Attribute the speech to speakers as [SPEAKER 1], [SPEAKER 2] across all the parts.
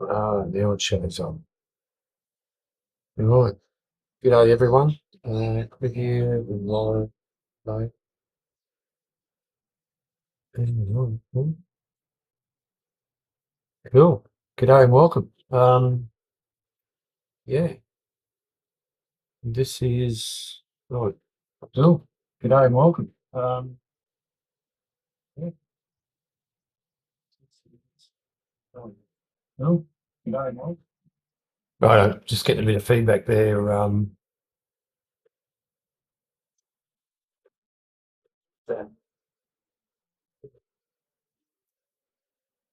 [SPEAKER 1] The old show's on. Right. Good day, everyone. Click here, live, live. Cool. Good day and welcome. Yeah, this is right. Cool. Good day and welcome. Yeah. Cool. Good day and welcome. Right, just getting a bit of feedback there.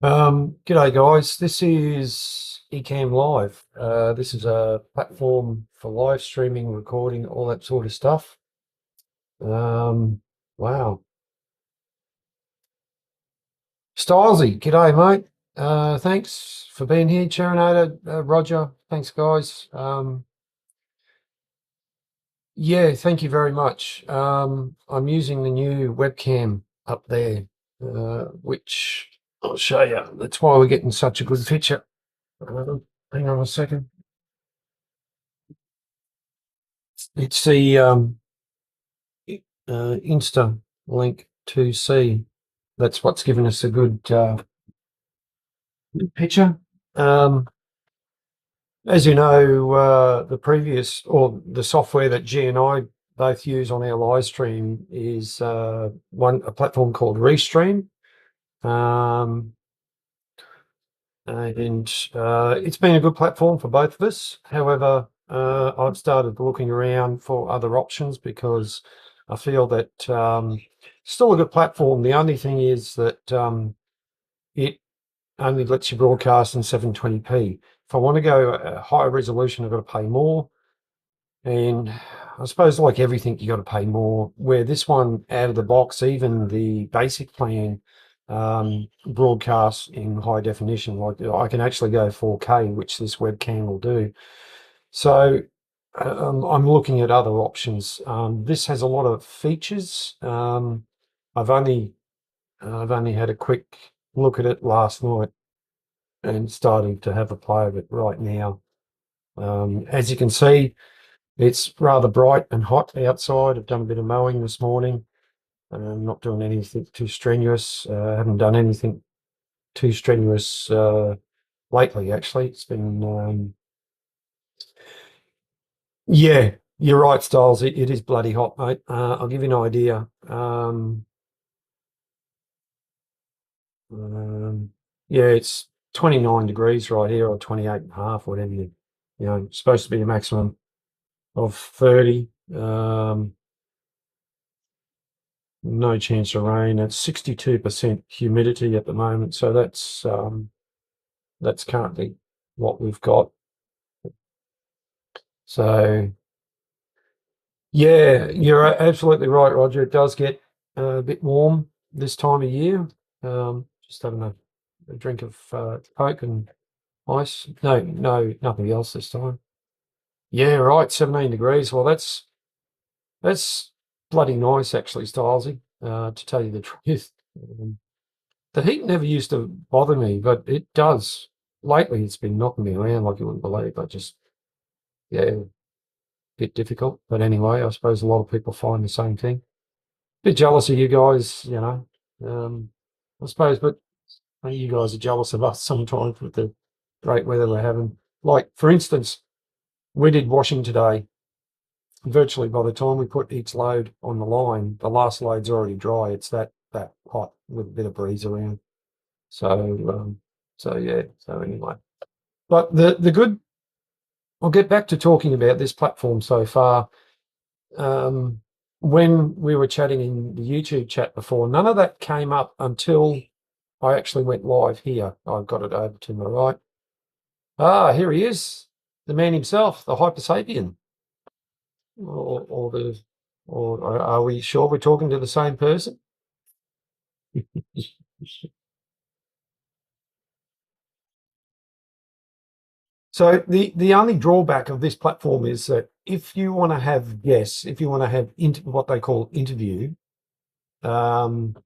[SPEAKER 1] G'day guys. This is Ecamm Live. This is a platform for live streaming, recording, all that sort of stuff. Wow. Stylesy, g'day mate. Thanks for being here, Cherinator, Roger. Thanks guys. Yeah, thank you very much. I'm using the new webcam up there, which I'll show you. That's why we're getting such a good picture. Hang on a second. It's the Insta Link 2C. That's what's given us a good picture. As you know, the previous or the software that G and I both use on our live stream is a platform called Restream, um, and it's been a good platform for both of us. However, I've started looking around for other options because I feel that still a good platform. The only thing is that it only lets you broadcast in 720p. If I want to go a higher resolution, I've got to pay more. And I suppose, like everything, you got to pay more. Where this one, out of the box, even the basic plan broadcasts in high definition. Like I can actually go 4K, which this webcam will do. So I'm looking at other options. This has a lot of features. I've only I've only had a quick look at it last night and starting to have a play of it right now. As you can see, it's rather bright and hot outside. I've done a bit of mowing this morning. I'm not doing anything too strenuous. I haven't done anything too strenuous lately, actually. It's been, yeah, you're right, Styles. It is bloody hot, mate. I'll give you an idea. Um, yeah, it's 29 degrees right here, or 28 and a half, whatever it's supposed to be a maximum of 30. No chance of rain. It's 62% humidity at the moment, so that's currently what we've got. So yeah, you're absolutely right, Roger. It does get a bit warm this time of year. Just having a drink of Coke and ice. No, nothing else this time. Yeah, right. 17 degrees. Well, that's bloody nice, actually, Stylesy. To tell you the truth. The heat never used to bother me, but it does. Lately, it's been knocking me around like you wouldn't believe. Yeah, a bit difficult. But anyway, I suppose a lot of people find the same thing. Bit jealous of you guys. I suppose, but you guys are jealous of us sometimes with the great weather we're having. Like, for instance, we did washing today. Virtually by the time we put each load on the line, the last load's already dry. It's that hot with a bit of breeze around. So, yeah. So anyway. But the good, I'll get back to talking about this platform so far. When we were chatting in the YouTube chat before, none of that came up until I actually went live here. I've got it over to my right. Ah, here he is, the man himself, the Hyper Sapien. Or the, or are we sure we're talking to the same person? So the only drawback of this platform is that if you want to have guests, if you want to have what they call interview, um,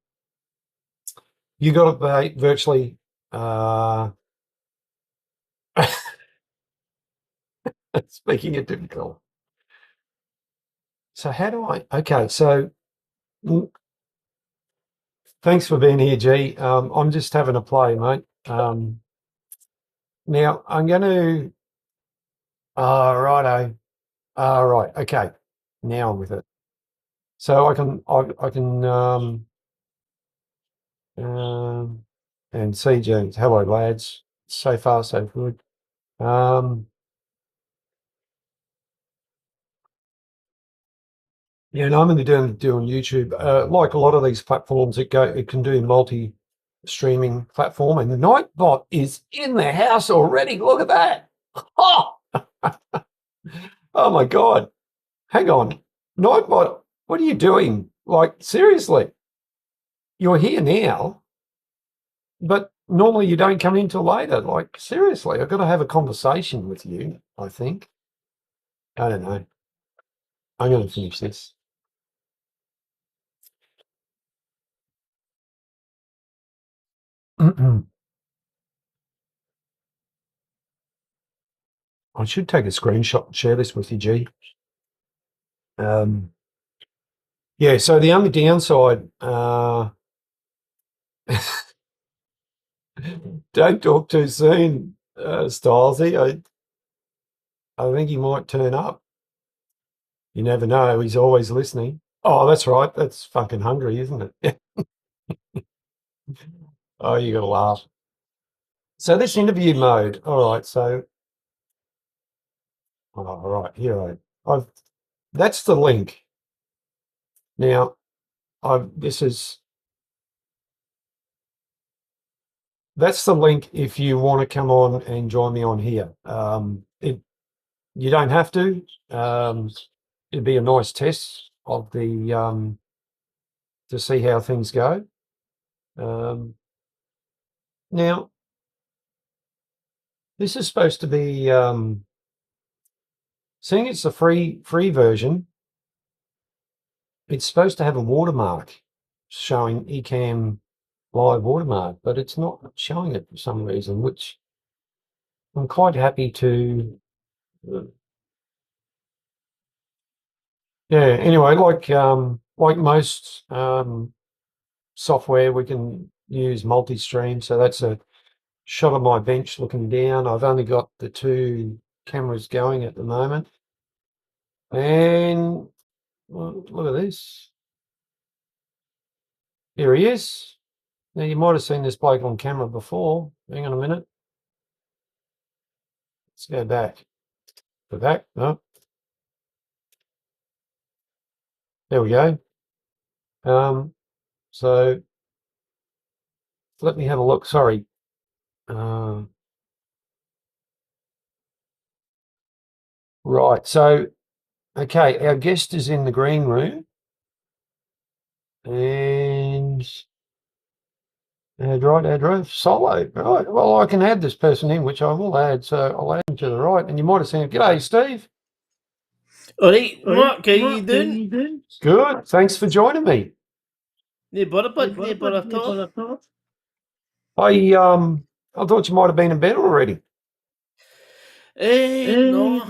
[SPEAKER 1] you got to pay virtually Speaking of difficult. So how do I? Okay, so thanks for being here, G. I'm just having a play, mate. Now I'm going to. Righto. Right. Okay. Now I'm with it. So I can and see James. Hello, lads. So far, so good. Yeah, and I'm going to doing YouTube. Like a lot of these platforms, it can do multi-streaming platform. And the Nightbot is in the house already. Look at that. Oh, oh my God. Hang on. Nightbot, what are you doing? Like, seriously, you're here now, but normally you don't come in till later. Like, seriously, I've got to have a conversation with you, I think. I don't know. I'm going to finish this. I should take a screenshot and share this with you, G. Yeah, so the only downside, don't talk too soon, Stylesy. I think he might turn up. You never know. He's always listening. Oh, that's right. That's fucking hungry, isn't it? Oh, you got to laugh. So this interview mode. All right. So, all right. Here that's the link. Now, that's the link if you want to come on and join me on here. You don't have to. It'd be a nice test of the to see how things go. Now, this is supposed to be seeing it's a free version. It's supposed to have a watermark showing Ecamm live watermark, but it's not showing it for some reason, which I'm quite happy to. Yeah. Anyway, like most software, we can use multi-stream. So that's a shot of my bench looking down. I've only got the two cameras going at the moment. And well, look at this. Here he is. Now, you might have seen this bloke on camera before. Hang on a minute. Let's go back. Go back. No. There we go. So let me have a look. Sorry. Right. So, okay, our guest is in the green room. And add right, solo. Right. Well, I can add this person in, which I will add. So I'll add him to the right. And you might have seen it. G'day, Steve.
[SPEAKER 2] All right, Mark, how you doing?
[SPEAKER 1] Good. Thanks for joining me.
[SPEAKER 2] No bother, bud. No bother at all.
[SPEAKER 1] I thought you might have been in bed already.
[SPEAKER 2] No,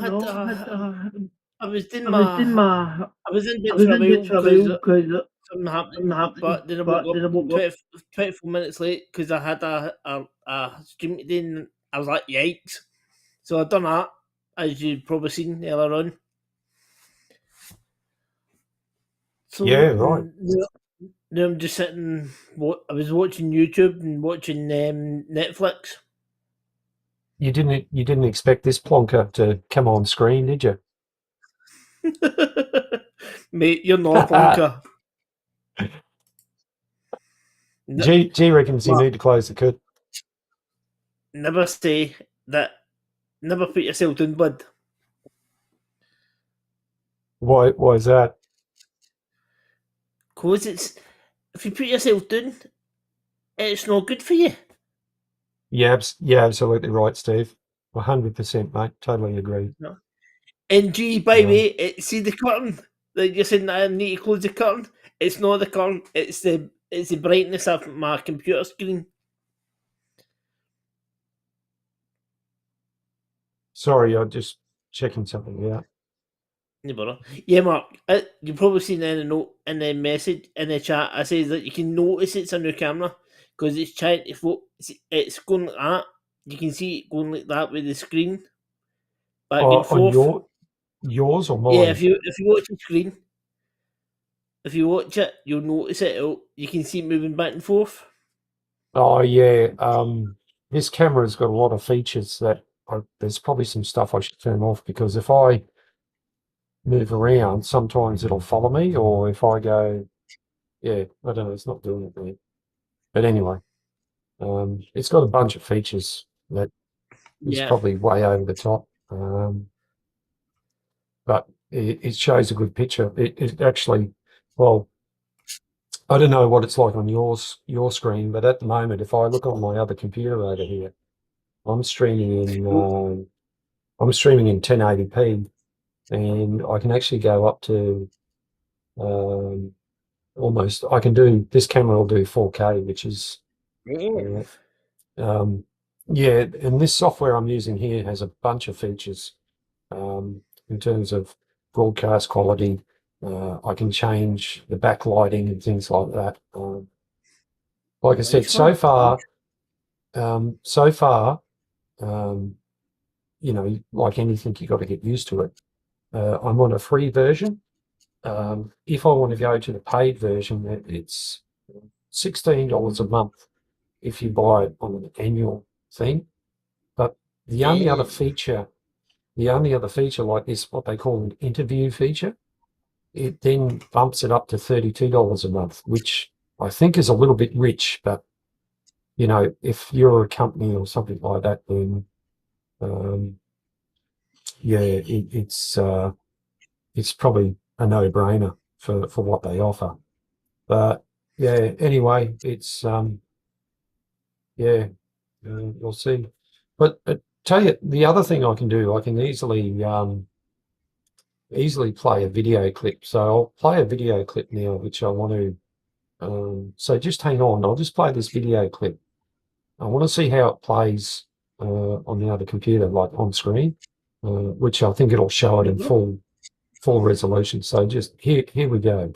[SPEAKER 2] I was in bed for a while because something happened, but then I woke up 24 minutes late because I had a stream today and I was like, yikes. So I done that, as you've probably seen earlier on. So
[SPEAKER 1] Yeah, right.
[SPEAKER 2] now I'm just sitting, I was watching YouTube and watching Netflix.
[SPEAKER 1] You didn't expect this plonker to come on screen, did you?
[SPEAKER 2] Mate, you're not a plonker.
[SPEAKER 1] G reckons you need to close the curtain.
[SPEAKER 2] Never say that. Never put yourself down, bud.
[SPEAKER 1] Why is that?
[SPEAKER 2] Because if you put yourself down, it's not good for you.
[SPEAKER 1] Yeah, absolutely right, Steve. 100%, mate. Totally agree.
[SPEAKER 2] No. And G, by the way, see the curtain that you're saying that I need to close the curtain. It's not the curtain. It's the brightness of my computer screen.
[SPEAKER 1] Sorry, I just checking something out.
[SPEAKER 2] No bother. Yeah, Mark. You've probably seen in the note in the message in the chat. I say that you can notice it's a new camera because it's trying to it's going like that. You can see it going like that with the screen back and
[SPEAKER 1] On
[SPEAKER 2] forth.
[SPEAKER 1] yours or
[SPEAKER 2] Yeah,
[SPEAKER 1] mine?
[SPEAKER 2] if you watch the screen, if you watch it, you'll notice it. You can see it moving back and forth.
[SPEAKER 1] Oh yeah. This camera's got a lot of features that there's probably some stuff I should turn off, because if I move around, sometimes it'll follow me, or if I go, yeah, I don't know, it's not doing it there. But anyway, it's got a bunch of features that is
[SPEAKER 2] Yeah.
[SPEAKER 1] probably way over the top. But it shows a good picture. It actually, well, I don't know what it's like on your screen, but at the moment, if I look on my other computer over here, I'm streaming in I'm streaming in 1080p, and I can actually go up to um, almost. I can do this camera will do 4K, which is
[SPEAKER 2] Yeah.
[SPEAKER 1] uh, um, yeah. And this software I'm using here has a bunch of features in terms of broadcast quality. I can change the backlighting and things like that. Like I said,
[SPEAKER 2] Nice one.
[SPEAKER 1] so far, um, like anything, you got to get used to it. I'm on a free version. If I want to go to the paid version, it's $16 a month if you buy it on an annual thing. But the only other
[SPEAKER 2] Damn.
[SPEAKER 1] feature, the only other feature like this, what they call an interview feature, it then bumps it up to $32 a month, which I think is a little bit rich. But if you're a company or something like that, then um, yeah, it's probably a no-brainer for what they offer. But yeah, anyway, it's yeah, we'll see. But tell you the other thing I can do, I can easily play a video clip. So I'll play a video clip now, which I want to. So just hang on. I'll just play this video clip. I want to see how it plays on the other computer, like on screen, which I think it'll show it in full resolution. So just here we go.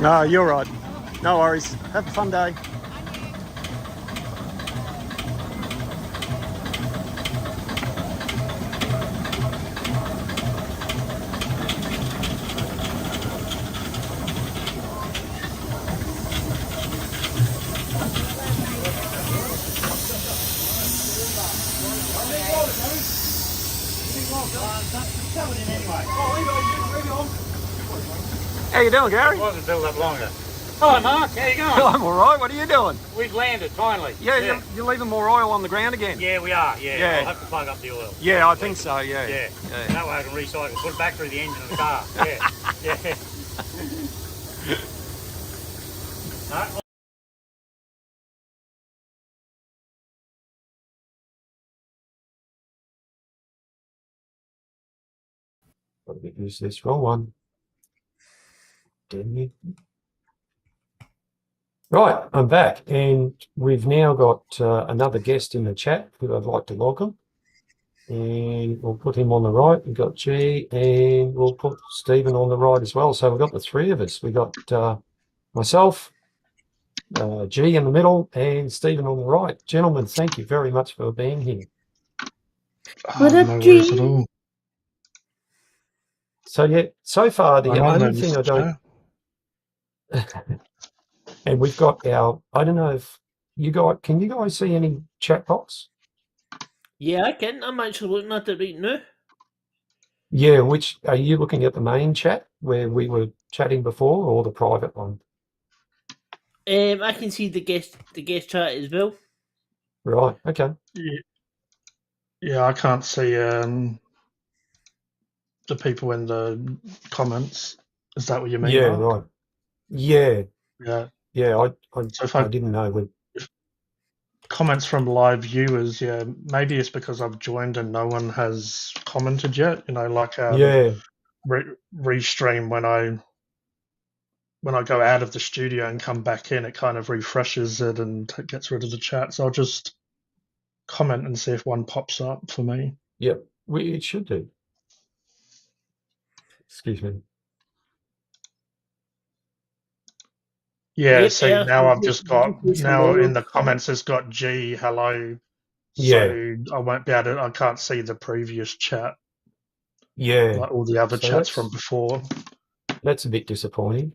[SPEAKER 3] No, you're right. No worries. Have a fun day. How you doing, Gary?
[SPEAKER 4] It wasn't built up longer. Hello, Mark. How you going?
[SPEAKER 3] I'm all right. What are you doing?
[SPEAKER 4] We've landed finally.
[SPEAKER 3] Yeah. You're leaving more oil on the ground again.
[SPEAKER 4] Yeah, we are. Yeah.
[SPEAKER 3] Yeah.
[SPEAKER 4] I'll have to plug up the oil.
[SPEAKER 3] Yeah, I think so. Yeah.
[SPEAKER 4] Yeah. That way I can recycle, put it back through the engine of the car. Yeah. Yeah. No,
[SPEAKER 1] Got to get used to this. Wrong one. Damn you. Right, I'm back, and we've now got another guest in the chat who I'd like to welcome. And we'll put him on the right. We've got G, and we'll put Stephen on the right as well. So we've got the three of us. We've got myself, G in the middle, and Stephen on the right. Gentlemen, thank you very much for being here.
[SPEAKER 5] What up,
[SPEAKER 6] no worries at
[SPEAKER 5] G?
[SPEAKER 6] all.
[SPEAKER 1] So yeah, so far the
[SPEAKER 6] I'm on
[SPEAKER 1] only
[SPEAKER 6] there,
[SPEAKER 1] thing I
[SPEAKER 6] Mr.
[SPEAKER 1] don't,
[SPEAKER 6] Chair.
[SPEAKER 1] and we've got our, I don't know if you guys, can you guys see any chat box?
[SPEAKER 2] Yeah, I can. I'm actually looking at it right now.
[SPEAKER 1] Yeah, which are you looking at the main chat where we were chatting before, or the private one?
[SPEAKER 2] I can see the guest chat as well.
[SPEAKER 1] Right. Okay.
[SPEAKER 6] Yeah, I can't see the people in the comments. Is that what you mean,
[SPEAKER 1] Yeah.
[SPEAKER 6] Mark?
[SPEAKER 1] Right. Yeah.
[SPEAKER 6] Yeah.
[SPEAKER 1] Yeah.
[SPEAKER 6] So if
[SPEAKER 1] I didn't know when.
[SPEAKER 6] comments from live viewers, yeah, maybe it's because I've joined and no one has commented yet. You know, like
[SPEAKER 1] Yeah.
[SPEAKER 6] restream when I go out of the studio and come back in, it kind of refreshes it and gets rid of the chat. So I'll just comment and see if one pops up for me.
[SPEAKER 1] Yep. It should do. Excuse me.
[SPEAKER 6] Yeah,
[SPEAKER 2] Yep,
[SPEAKER 6] see,
[SPEAKER 2] yeah.
[SPEAKER 6] now I've just got, now in the
[SPEAKER 2] Hello.
[SPEAKER 6] comments it's got G, hello.
[SPEAKER 1] Yeah.
[SPEAKER 6] So I won't be able to, I can't see the previous chat,
[SPEAKER 1] Yeah.
[SPEAKER 6] like all the other
[SPEAKER 1] So
[SPEAKER 6] chats from before.
[SPEAKER 1] that's a bit disappointing.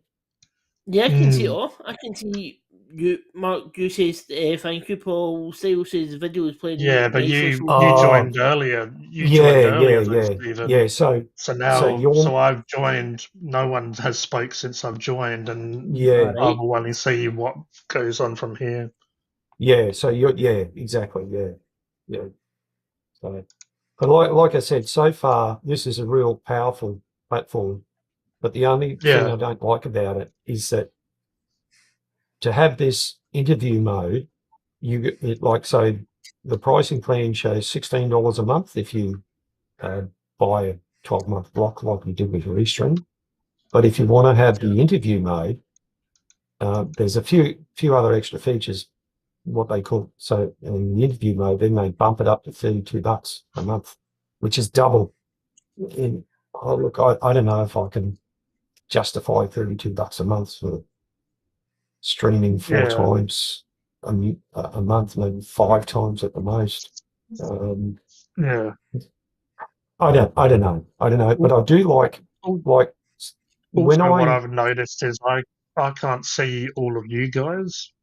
[SPEAKER 2] Yeah, I can see it all. I can see you, Mark. You says thank you, Paul. Sale says video is playing
[SPEAKER 6] Yeah, but
[SPEAKER 2] nicely.
[SPEAKER 6] you
[SPEAKER 1] Oh,
[SPEAKER 6] joined earlier. You joined
[SPEAKER 1] yeah.
[SPEAKER 6] earlier though,
[SPEAKER 1] Yeah.
[SPEAKER 6] Stephen.
[SPEAKER 1] Yeah. So
[SPEAKER 6] So
[SPEAKER 1] you're,
[SPEAKER 6] I've joined. No one has spoke since I've joined, and
[SPEAKER 1] yeah.
[SPEAKER 6] I will only see what goes on from here.
[SPEAKER 1] Yeah. So you're, yeah, exactly. Yeah. Yeah. So, but like I said, so far, this is a real powerful platform. But the only thing
[SPEAKER 6] Yeah,
[SPEAKER 1] I don't like about it is that to have this interview mode, so the pricing plan shows $16 a month if you buy a 12-month block like we did with Restream. But if you want to have the interview mode, there's a few other extra features, what they call, so in the interview mode, then they bump it up to $32 a month, which is double. Look, I don't know if I can justify $32 a month for streaming four times a month, maybe 5 times at the most.
[SPEAKER 6] yeah.
[SPEAKER 1] I don't know, but I do like when
[SPEAKER 6] Also, what
[SPEAKER 1] I,
[SPEAKER 6] I've noticed is I can't see all of you guys.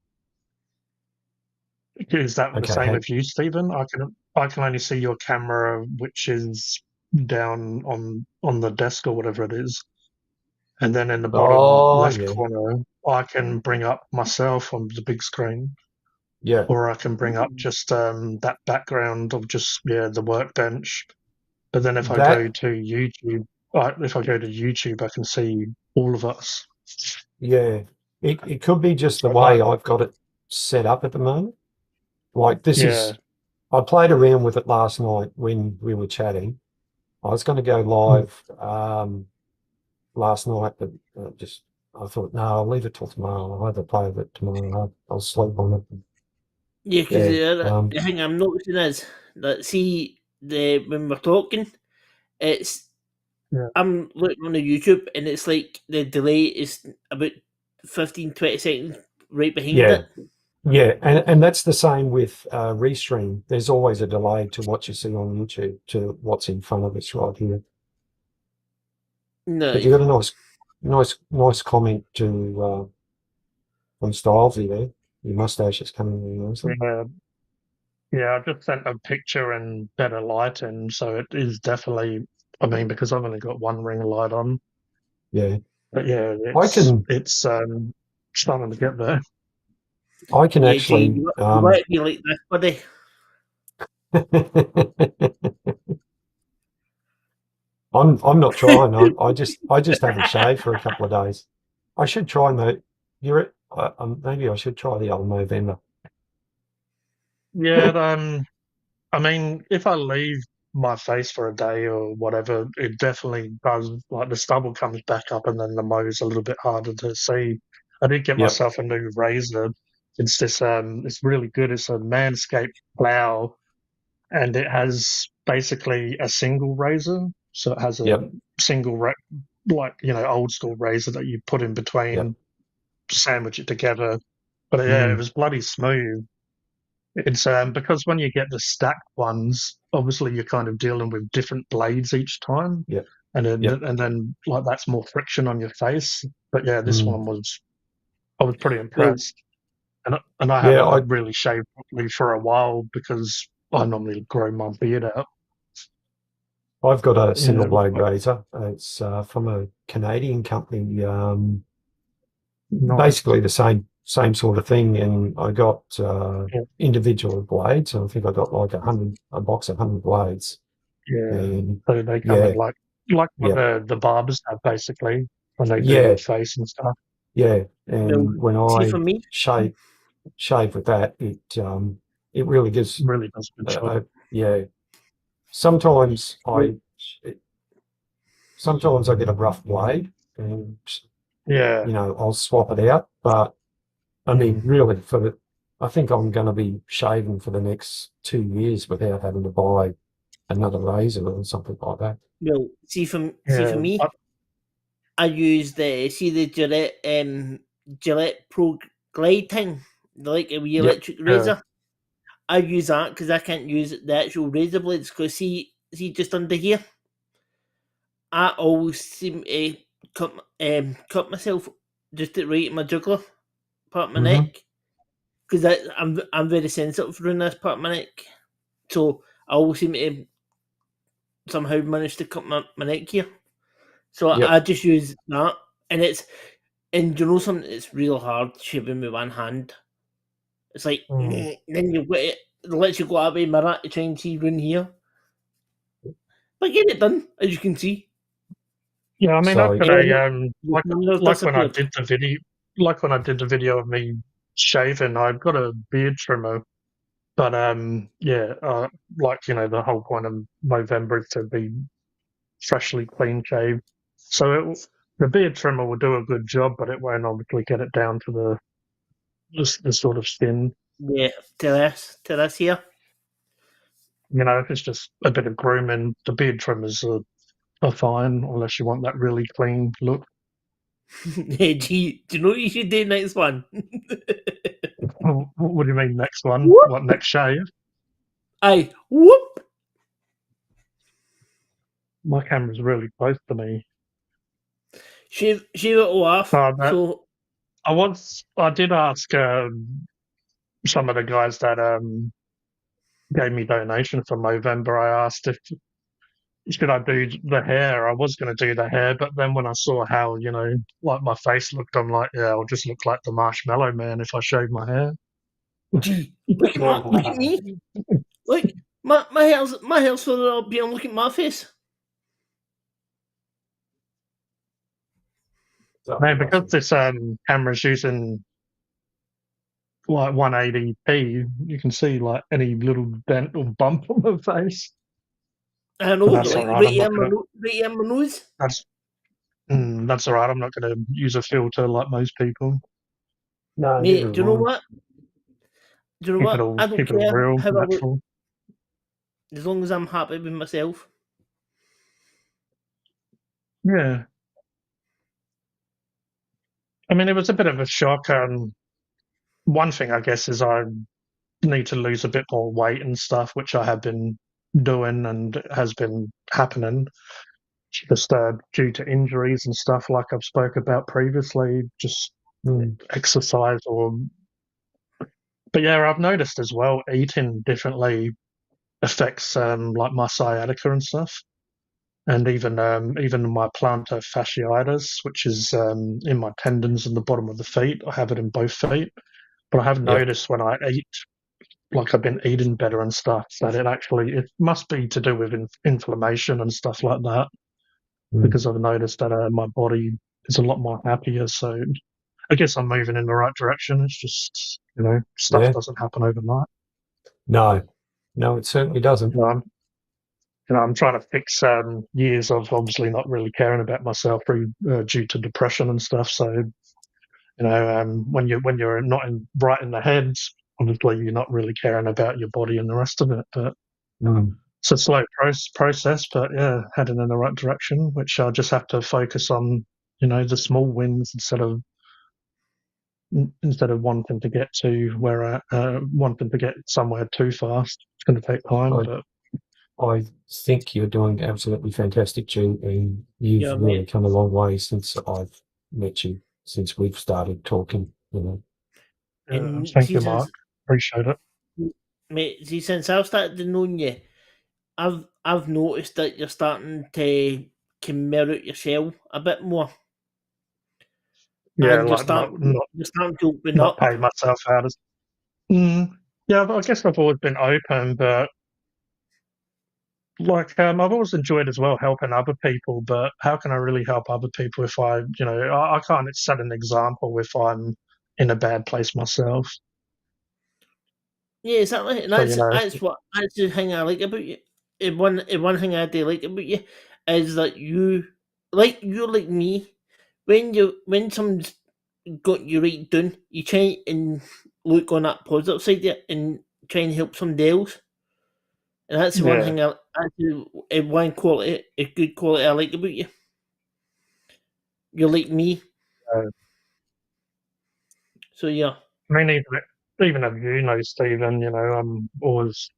[SPEAKER 6] Is that the same with you, Stephen? I can only see your camera, which is down on the desk or whatever it is, and then in the bottom left corner, I can bring up myself on the big screen.
[SPEAKER 1] Yeah.
[SPEAKER 6] Or I can bring up just that background of just the workbench. But then if I go to YouTube, I can see all of us.
[SPEAKER 1] Yeah, it could be just the way I've got it set up at the moment. Like this is, I played around with it last night when we were chatting. I was going to go live last night, but I thought, no, I'll leave it till tomorrow. I'll either play with it tomorrow. I'll sleep on it.
[SPEAKER 2] Yeah, because the thing I'm noticing is that when we're talking, it's I'm looking on the YouTube and it's like the delay is about 15-20 seconds right behind it.
[SPEAKER 1] Yeah, and that's the same with Restream. There's always a delay to what you see on YouTube to what's in front of us right here.
[SPEAKER 2] No.
[SPEAKER 1] But you got a nice comment to on Stylesy there. Your mustache is coming in nicely.
[SPEAKER 6] Yeah, I just sent a picture in better light, and so it is definitely. I mean, because I've only got one ring light on.
[SPEAKER 1] Yeah,
[SPEAKER 6] but yeah, it's starting to get there.
[SPEAKER 1] I can actually.
[SPEAKER 2] You might be like this, buddy.
[SPEAKER 1] I'm not trying. I just haven't shaved for a couple of days. I should try, mate. Maybe I should try the old November.
[SPEAKER 6] Yeah, I mean, if I leave my face for a day or whatever, it definitely does. Like the stubble comes back up, and then the mo's a little bit harder to see. I did get
[SPEAKER 1] Yep.
[SPEAKER 6] myself a new razor. It's this. It's really good. It's a Manscaped plow, and it has basically a single razor. So it has a
[SPEAKER 1] Yep.
[SPEAKER 6] single, like old school razor that you put in between,
[SPEAKER 1] Yep.
[SPEAKER 6] sandwich it together. But yeah, it
[SPEAKER 1] Mm.
[SPEAKER 6] was bloody smooth. It's because when you get the stacked ones, obviously you're kind of dealing with different blades each time,
[SPEAKER 1] Yep.
[SPEAKER 6] and
[SPEAKER 1] Yep.
[SPEAKER 6] then like that's more friction on your face. But yeah, this
[SPEAKER 1] Mm.
[SPEAKER 6] one was I was pretty
[SPEAKER 2] Well,
[SPEAKER 6] impressed, and I
[SPEAKER 1] Yeah,
[SPEAKER 6] haven't
[SPEAKER 1] I
[SPEAKER 6] really shaved properly for a while because I normally grow my beard out.
[SPEAKER 1] I've got a
[SPEAKER 6] But,
[SPEAKER 1] single
[SPEAKER 6] yeah,
[SPEAKER 1] blade razor. It's from a Canadian company.
[SPEAKER 6] nice.
[SPEAKER 1] Basically the same sort of thing, and I got
[SPEAKER 6] Yeah,
[SPEAKER 1] individual blades. I think I got like a box of 100 blades,
[SPEAKER 6] yeah.
[SPEAKER 1] and
[SPEAKER 6] So they come in
[SPEAKER 1] yeah,
[SPEAKER 6] like what
[SPEAKER 1] yeah,
[SPEAKER 6] the barbers have basically when they do
[SPEAKER 1] yeah,
[SPEAKER 6] your face and stuff.
[SPEAKER 1] yeah.
[SPEAKER 2] well,
[SPEAKER 1] And when
[SPEAKER 2] see,
[SPEAKER 1] I
[SPEAKER 2] for me,
[SPEAKER 1] shave with that, it really gives
[SPEAKER 6] Really does a good job.
[SPEAKER 1] yeah. Sometimes
[SPEAKER 2] well,
[SPEAKER 1] sometimes I get a rough blade, and
[SPEAKER 6] Yeah.
[SPEAKER 1] I'll swap it out. But I mean, really, I think I'm going to be shaving for the next 2 years without having to buy another razor or something like that.
[SPEAKER 2] well, see
[SPEAKER 6] Yeah.
[SPEAKER 2] for me, I use the Gillette Pro Glide thing, like a wee
[SPEAKER 1] Yep.
[SPEAKER 2] electric
[SPEAKER 6] Yeah.
[SPEAKER 2] razor. I use that because I can't use the actual razor blades. Because see, just under here, I always seem to cut myself just at right in my jugular part of my
[SPEAKER 6] Mm-hmm.
[SPEAKER 2] neck because I'm very sensitive around this part of my neck. So I always seem to somehow manage to cut my neck here. So
[SPEAKER 1] Yep.
[SPEAKER 2] I just use that, and you know something, it's real hard shaving with one hand. It's like then you've got to literally go away mirror to try and see round here. But get it done, as you can see.
[SPEAKER 6] Yeah, I mean, I've
[SPEAKER 1] So
[SPEAKER 6] got a
[SPEAKER 2] The thunder
[SPEAKER 6] like when I
[SPEAKER 2] disappeared.
[SPEAKER 6] did the video, of me shaving, I've got a beard trimmer, but yeah, like the whole point of November is to be freshly clean shaved. So the beard trimmer will do a good job, but it won't obviously get it down to the sort of skin.
[SPEAKER 2] Yeah, to this here.
[SPEAKER 6] If it's just a bit of grooming, the beard trimmers are fine, unless you want that really clean look.
[SPEAKER 2] Hey, gee, do you know what you should do next one?
[SPEAKER 6] What do you mean next one?
[SPEAKER 2] Whoop.
[SPEAKER 6] What, next shave?
[SPEAKER 2] Aye, whoop.
[SPEAKER 6] My camera's really close to me.
[SPEAKER 2] Shave it all off. So
[SPEAKER 6] I did ask some of the guys that gave me donation for Movember. I asked if should I do the hair. I was going to do the hair, but then when I saw how like my face looked, I'm like, yeah, I'll just look like the Marshmallow Man if I shave my hair.
[SPEAKER 2] gee, look at me. Look, my hair's further up here. Look at my face.
[SPEAKER 6] Man, because this camera's using like 180p, you can see like any little dent or bump on my face.
[SPEAKER 2] I know,
[SPEAKER 6] But that's
[SPEAKER 2] like
[SPEAKER 6] all right.
[SPEAKER 2] right
[SPEAKER 6] I'm not
[SPEAKER 2] here,
[SPEAKER 6] gonna.
[SPEAKER 2] right here, my nose.
[SPEAKER 6] That's all right. I'm not going to use a filter like most people.
[SPEAKER 1] no,
[SPEAKER 2] Mate,
[SPEAKER 1] neither
[SPEAKER 2] do you
[SPEAKER 1] am
[SPEAKER 2] know
[SPEAKER 1] I.
[SPEAKER 2] what? Do you know what? I don't
[SPEAKER 6] Keep it all
[SPEAKER 2] care
[SPEAKER 6] real,
[SPEAKER 2] how I look,
[SPEAKER 6] natural.
[SPEAKER 2] as long as I'm happy with myself.
[SPEAKER 6] Yeah. I mean, it was a bit of a shock. One thing I guess is I need to lose a bit more weight and stuff, which I have been doing and has been happening just due to injuries and stuff like I've spoke about previously, just exercise but yeah, I've noticed as well eating differently affects like my sciatica and stuff, and even my plantar fasciitis, which is in my tendons in the bottom of the feet. I have it in both feet, but I have
[SPEAKER 1] Yep.
[SPEAKER 6] noticed when I eat, like I've been eating better and stuff, that it must be to do with inflammation and stuff like that, because I've noticed that my body is a lot more happier. So I guess I'm moving in the right direction. It's just stuff
[SPEAKER 1] Yeah.
[SPEAKER 6] doesn't happen overnight.
[SPEAKER 1] No, it certainly doesn't.
[SPEAKER 6] I'm trying to fix years of obviously not really caring about myself due to depression and stuff. So, when you're not right in the head, obviously you're not really caring about your body and the rest of it. But it's a slow process, but yeah, heading in the right direction. Which I just have to focus on, the small wins instead of wanting to get to wanting to get somewhere too fast. It's going to take time, but
[SPEAKER 1] I think you're doing absolutely fantastic, G, and you've really come a long way since I've met you, since we've started talking.
[SPEAKER 6] Thank you, Mark. Appreciate it,
[SPEAKER 2] mate. See, since I've started knowing you, I've noticed that you're starting to mirror out your shell a bit more.
[SPEAKER 6] Yeah,
[SPEAKER 2] and
[SPEAKER 6] like
[SPEAKER 2] you're starting to open
[SPEAKER 6] not
[SPEAKER 2] up.
[SPEAKER 6] pay myself out as. Yeah, but I guess I've always been open, but I've always enjoyed as well helping other people. But how can I really help other people if I can't set an example if I'm in a bad place myself.
[SPEAKER 2] Yeah, exactly. And that's the thing I like about you. One thing I do like about you is that you're like me. When someone's got you right down, you try and look on that positive side of it and try and help somebody else. And that's the one thing one quality, a good quality I like about you. You're like me. So yeah.
[SPEAKER 6] I mean, even if Stephen, I'm always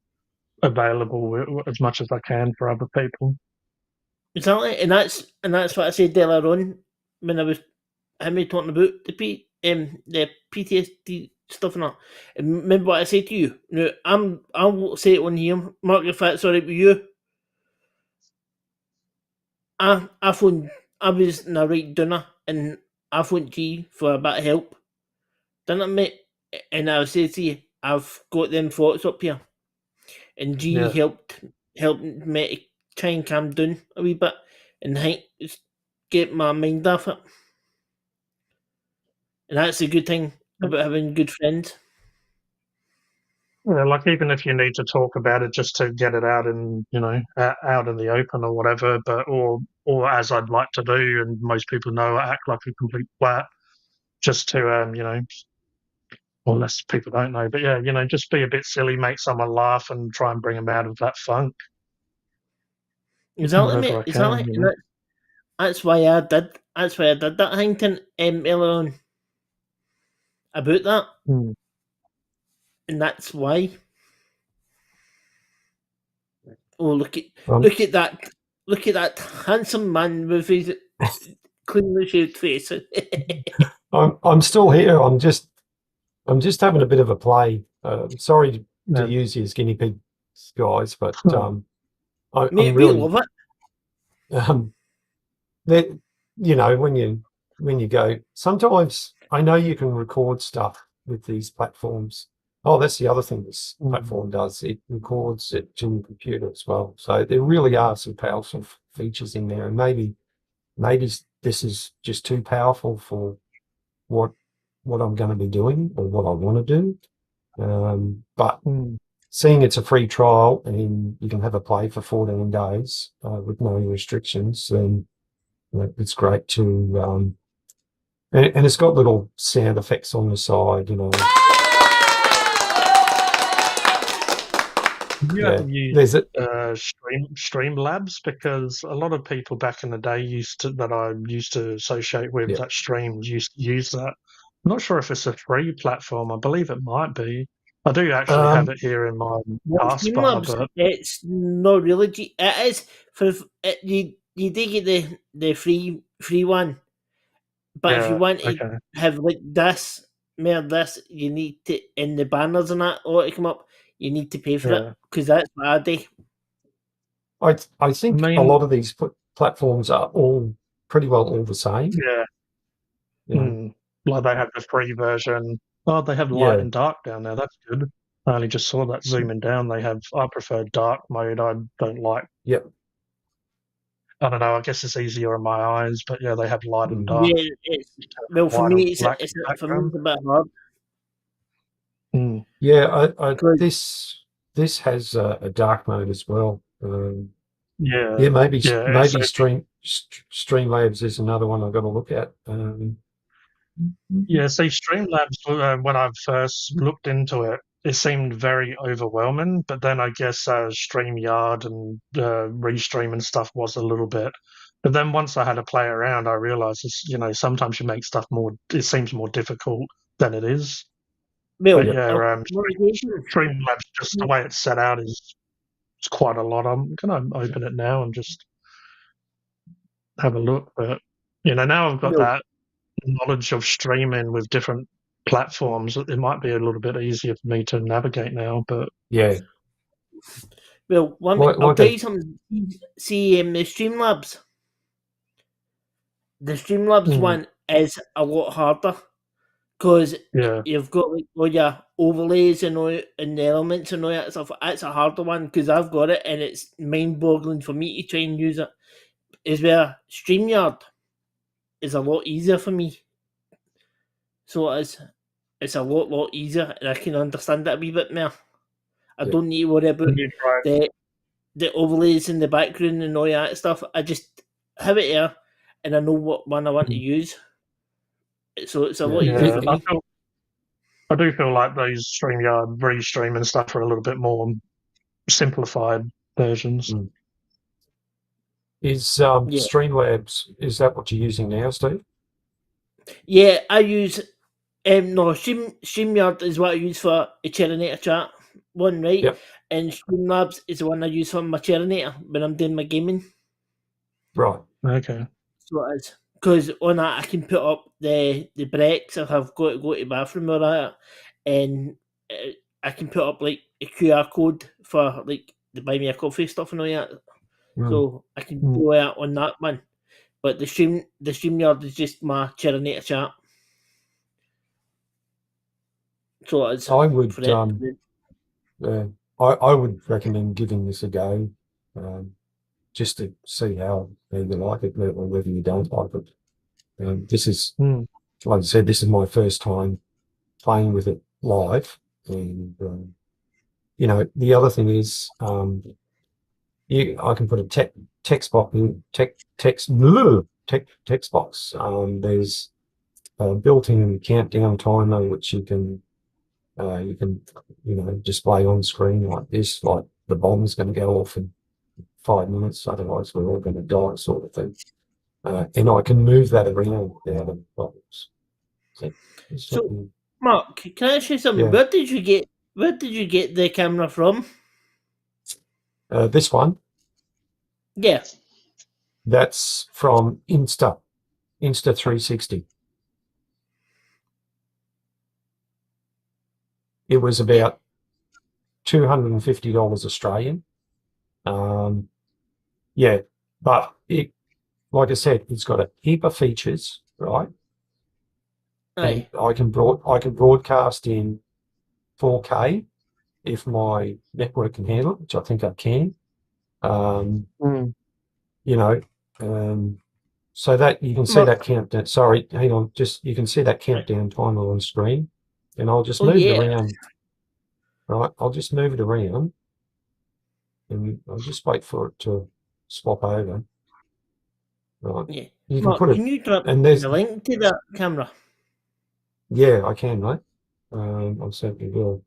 [SPEAKER 6] available as much as I can for other people.
[SPEAKER 2] Exactly, and that's what I said earlier on when I was talking about the PTSD stuff and that. And remember what I said to you. Now I'll say it on here, Mark. If that's alright with you, I was in a right dinner and I phoned G for a bit of help. Didn't I, mate? And I said to you, I've got them thoughts up here, and G helped me to try and calm down a wee bit and get my mind off it. And that's a good thing about having good friends.
[SPEAKER 6] Yeah, like even if you need to talk about it just to get it out in out in the open or whatever, but or as I'd like to do, and most people know, I act like a complete flat, just to or less people don't know, but yeah, just be a bit silly, make someone laugh, and try and bring them out of that funk.
[SPEAKER 2] Exactly, mate. Exactly. And that's why I did. That's why I did that Huntington earlier on about that, and that's why. Oh, look at that handsome man with his cleanly shaved face.
[SPEAKER 1] I'm still here. I'm just having a bit of a play. Sorry to use you as guinea pigs, guys, but I'm
[SPEAKER 2] mate,
[SPEAKER 1] really
[SPEAKER 2] we love it.
[SPEAKER 1] that when you go, sometimes I know you can record stuff with these platforms. Oh, that's the other thing this platform does. It records it to your computer as well. So there really are some powerful features in there, and maybe this is just too powerful for what I'm going to be doing or what I want to do. But seeing it's a free trial and you can have a play for 14 days with no restrictions, then it's great to and it's got little sound effects on the side,
[SPEAKER 6] You have to use Streamlabs, because a lot of people back in the day that I used to associate with that streams used to use that. I'm not sure if it's a free platform. I believe it might be. I do actually have it here in my taskbar, but
[SPEAKER 2] it's not really. It is for you. You do get the free one, but if you want to have like this, you need to in the banners and that all to come up. You need to pay for it, because that's what I do.
[SPEAKER 1] I think a lot of these platforms are all pretty well all the same.
[SPEAKER 6] Yeah. Like they have the free version. Oh, they have light and dark down there. That's good. I only just saw that zooming down. I prefer dark mode. I don't like.
[SPEAKER 1] Yep.
[SPEAKER 6] I don't know. I guess it's easier on my eyes, but yeah, they have light and dark.
[SPEAKER 2] Yeah, for me, it's a bit hard.
[SPEAKER 1] Yeah, this has a dark mode as well. Yeah, maybe
[SPEAKER 6] Yeah, so
[SPEAKER 1] Streamlabs is another one I've got to look at.
[SPEAKER 6] yeah, see, Streamlabs, when I first looked into it, it seemed very overwhelming. But then I guess StreamYard and Restream and stuff was a little bit. But then once I had to play around, I realized, sometimes you make stuff it seems more difficult than it is.
[SPEAKER 2] Well,
[SPEAKER 6] But yeah,
[SPEAKER 2] what was it?
[SPEAKER 6] Streamlabs, just the way it's set out, is it's quite a lot. I'm gonna open it now and just have a look. But now I've got
[SPEAKER 2] Well,
[SPEAKER 6] that knowledge of streaming with different platforms, it might be a little bit easier for me to navigate now. But
[SPEAKER 1] yeah,
[SPEAKER 2] well, I'll tell you something. See, the Streamlabs. The Streamlabs one is a lot harder because
[SPEAKER 6] yeah,
[SPEAKER 2] you've got like all your overlays and and the elements and all that stuff. That's a harder one because I've got it and it's mind-boggling for me to try and use it. Is where StreamYard is a lot easier for me. So it's a lot easier and I can understand it a wee bit more. I don't need to worry about
[SPEAKER 6] and you try.
[SPEAKER 2] the overlays in the background and all that stuff. I just have it there and I know what one I want to use. So it's a lot easier
[SPEAKER 6] Yeah,
[SPEAKER 2] for me.
[SPEAKER 6] I do feel like those StreamYard Restream and stuff are a little bit more simplified versions.
[SPEAKER 1] Is
[SPEAKER 2] Yeah.
[SPEAKER 1] Streamlabs, is that what you're using now, Steve?
[SPEAKER 2] Yeah, I use no StreamYard is what I use for a Charinator chat one, right?
[SPEAKER 1] Yep.
[SPEAKER 2] And Streamlabs is the one I use for my Charinator when I'm doing my gaming.
[SPEAKER 1] Right.
[SPEAKER 6] Okay.
[SPEAKER 2] So it is. Because on that I can put up the breaks if I've got to go to the bathroom or that, and I can put up like a QR code for like the buy me a coffee stuff and all that. So I can do that on that one. But the StreamYard is just my Charinator chat. So it is.
[SPEAKER 1] I would
[SPEAKER 2] for it.
[SPEAKER 1] I would recommend giving this a go, just to see how you like it or whether you don't like it. This is, like I said, this is my first time playing with it live, and the other thing is, I can put a text box in text box. There's a built-in countdown timer which you can display on screen like this, like the bomb's going to go off in 5 minutes, otherwise we're all going to die, sort of thing. And I can move that around without any problems.
[SPEAKER 2] So, Mark, can I ask you something?
[SPEAKER 1] Yeah.
[SPEAKER 2] Where did you get the camera from?
[SPEAKER 1] This one,
[SPEAKER 2] Yeah.
[SPEAKER 1] that's from Insta 360. It was about $250 Australian. Yeah, but it, like I said, it's got a heap of features, right?
[SPEAKER 2] Aye.
[SPEAKER 1] And I can broadcast in 4K if my network can handle it, which I think I can. So that you can see that countdown. Sorry, hang on. You can see that countdown timer on screen, and I'll just move it around. Right, I'll just move it around, and I'll just wait for it to swap over. Right.
[SPEAKER 2] Yeah.
[SPEAKER 1] You
[SPEAKER 2] Mark,
[SPEAKER 1] can put it.
[SPEAKER 2] Can you drop
[SPEAKER 1] and
[SPEAKER 2] the link to that camera?
[SPEAKER 1] Yeah, I can, mate. I certainly will.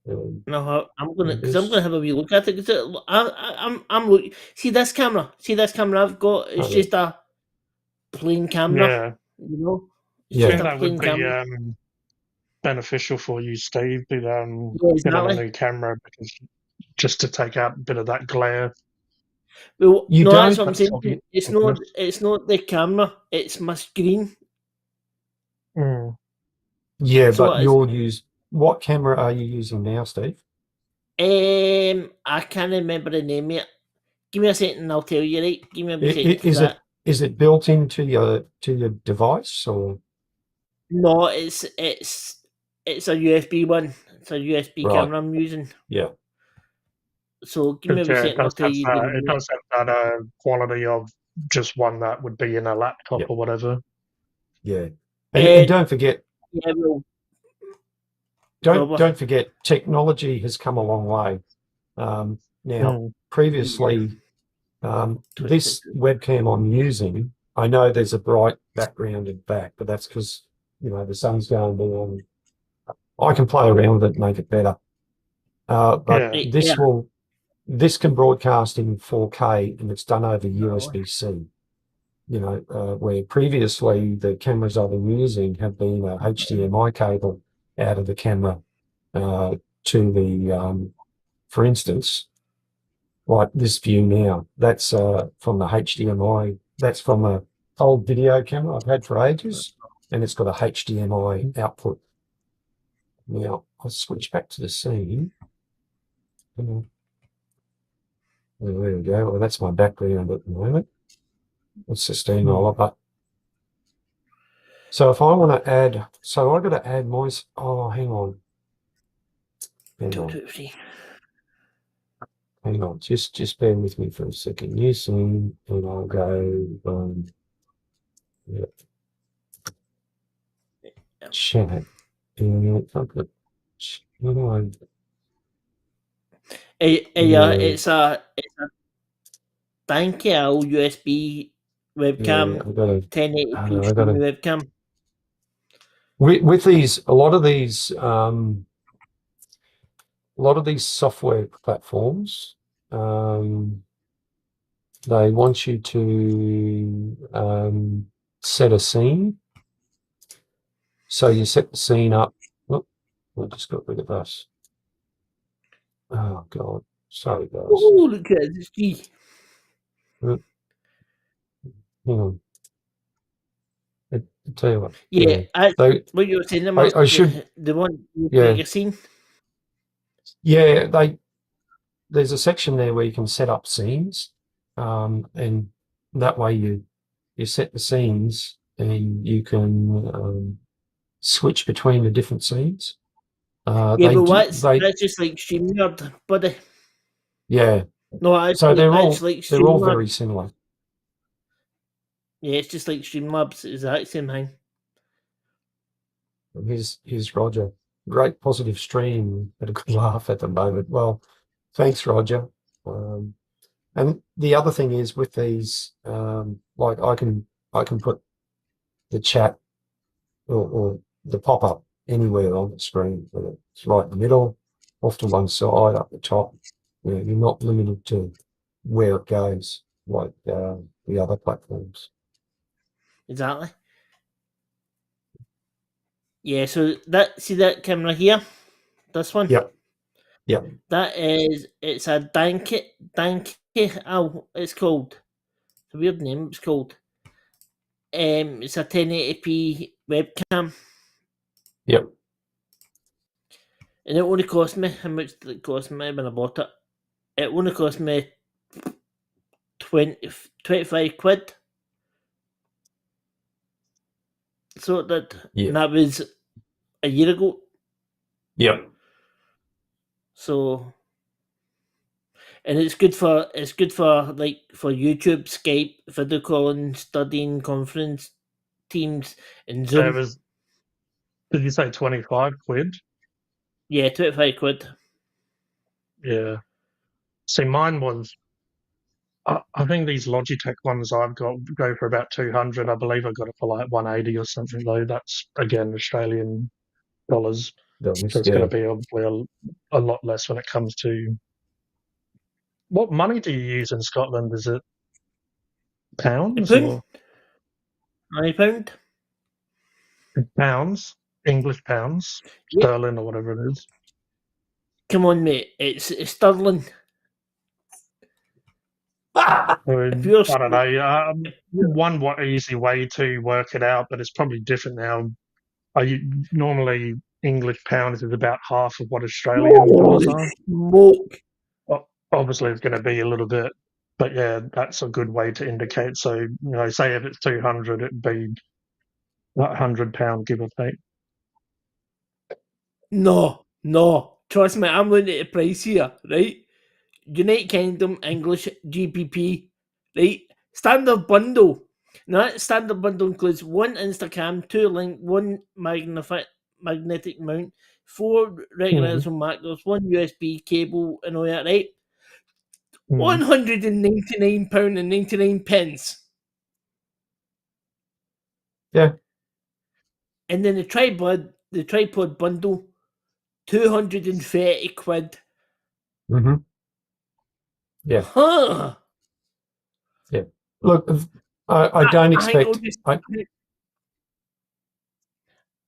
[SPEAKER 2] No, I'm gonna have a wee look at it because I'm looking. See this camera. I've got. It's just a plain camera.
[SPEAKER 6] Yeah.
[SPEAKER 2] It's
[SPEAKER 6] I
[SPEAKER 2] just
[SPEAKER 6] think
[SPEAKER 2] a
[SPEAKER 6] that
[SPEAKER 2] plain
[SPEAKER 6] would be
[SPEAKER 2] camera.
[SPEAKER 6] beneficial for you, Steve, to get on
[SPEAKER 2] exactly.
[SPEAKER 6] a new camera, because just to take out a bit of that glare.
[SPEAKER 2] Well,
[SPEAKER 1] You
[SPEAKER 2] no, that's
[SPEAKER 1] don't-
[SPEAKER 2] what I'm saying. It's not the camera. It's my screen.
[SPEAKER 1] Yeah,
[SPEAKER 2] So
[SPEAKER 1] but what camera are you using now, Steve?
[SPEAKER 2] I can't remember the name yet. Give me a second and I'll tell you, right? Give me a second.
[SPEAKER 1] Is it built into your device, or?
[SPEAKER 2] No, it's a USB one. It's a USB camera I'm using.
[SPEAKER 1] Yeah.
[SPEAKER 2] So give me a second, I'll tell you.
[SPEAKER 6] It does have that quality of just one that would be in a laptop or whatever.
[SPEAKER 1] Yeah. And don't forget.
[SPEAKER 2] Yeah, well,
[SPEAKER 1] don't forget, technology has come a long way. Now, previously, This webcam I'm using, I know there's a bright background in back, but that's because, the sun's going down. I can play around with it and make it better. But
[SPEAKER 6] Yeah.
[SPEAKER 1] this can broadcast in 4K and it's done over USB-C. Where previously the cameras I've been using have been a HDMI cable out of the camera to the, for instance, like this view now, that's from the HDMI, that's from an old video camera I've had for ages, and it's got a HDMI output. Now, I'll switch back to the scene. There we go. Well, that's my background at the moment. It's the steamroller, but so if I want to add, so I've got to add my, hang on. Hang on, just bear with me for a second. New scene, and I'll go, chat.
[SPEAKER 2] It's a Dankel USB webcam, 1080p webcam.
[SPEAKER 1] With these, a lot of these software platforms, they want you to set a scene. So you set the scene up. Oh, I just got rid of us. Oh God, sorry guys.
[SPEAKER 2] Oh, look at this.
[SPEAKER 1] Hang on. I tell you what.
[SPEAKER 2] Yeah, what you were saying,
[SPEAKER 1] I should.
[SPEAKER 2] The one make a scene.
[SPEAKER 1] Yeah, there's a section there where you can set up scenes, and that way you set the scenes and you can switch between the different scenes.
[SPEAKER 2] But that's just like StreamYard, buddy.
[SPEAKER 1] Yeah.
[SPEAKER 2] No,
[SPEAKER 1] so they're all
[SPEAKER 2] like
[SPEAKER 1] very similar.
[SPEAKER 2] Yeah, it's just like Streamlabs, exact same thing.
[SPEAKER 1] Here's Roger. Great positive stream. Had a good laugh at the moment. Well, thanks, Roger. And the other thing is with these, like I can put the chat or the pop-up anywhere on the screen, whether it's right in the middle, off to one side, up the top. You're not limited to where it goes like the other platforms.
[SPEAKER 2] Exactly. Yeah, so that camera here, this one.
[SPEAKER 1] Yep.
[SPEAKER 2] It's a Danke. Oh, it's called. It's a weird name. It's called. It's a 1080p webcam.
[SPEAKER 1] Yep.
[SPEAKER 2] And it only cost me, how much did it cost me when I bought it? It only cost me 25 quid. So that and that was a year ago.
[SPEAKER 1] Yep.
[SPEAKER 2] So, and it's good for like for YouTube, Skype, video calling, studying, conference, Teams, and Zoom.
[SPEAKER 6] Did you say 25 quid?
[SPEAKER 2] Yeah, 25 quid.
[SPEAKER 6] Yeah. See, mine was. I think these Logitech ones I've got go for about 200. I believe I got it for like 180 or something though. That's again Australian dollars. So it's going to be obviously a lot less when it comes to. What money do you use in Scotland? Is it pounds or
[SPEAKER 2] £9?
[SPEAKER 6] Pounds, English pounds, sterling or whatever it is.
[SPEAKER 2] Come on, mate. It's sterling.
[SPEAKER 6] I don't know. One easy way to work it out, but it's probably different now. Normally English pounds is about half of what Australian dollars are.
[SPEAKER 2] Smoke.
[SPEAKER 6] Obviously, it's going to be a little bit, but yeah, that's a good way to indicate. So, say if it's 200, it'd be £100, give or take.
[SPEAKER 2] No. Trust me, I'm looking at the price here, right? United Kingdom English GBP, right? Standard bundle. Now that standard bundle includes one Instacam, 2 link, 1 magnetic mount, 4 recognizable markers, 1 USB cable, and all that, right? £199.99.
[SPEAKER 1] Yeah.
[SPEAKER 2] And then the tripod bundle, £230.
[SPEAKER 1] Mm-hmm. Yeah.
[SPEAKER 2] Huh.
[SPEAKER 1] Yeah. Look, I don't
[SPEAKER 2] I think I'll
[SPEAKER 1] expect.
[SPEAKER 2] just,
[SPEAKER 1] I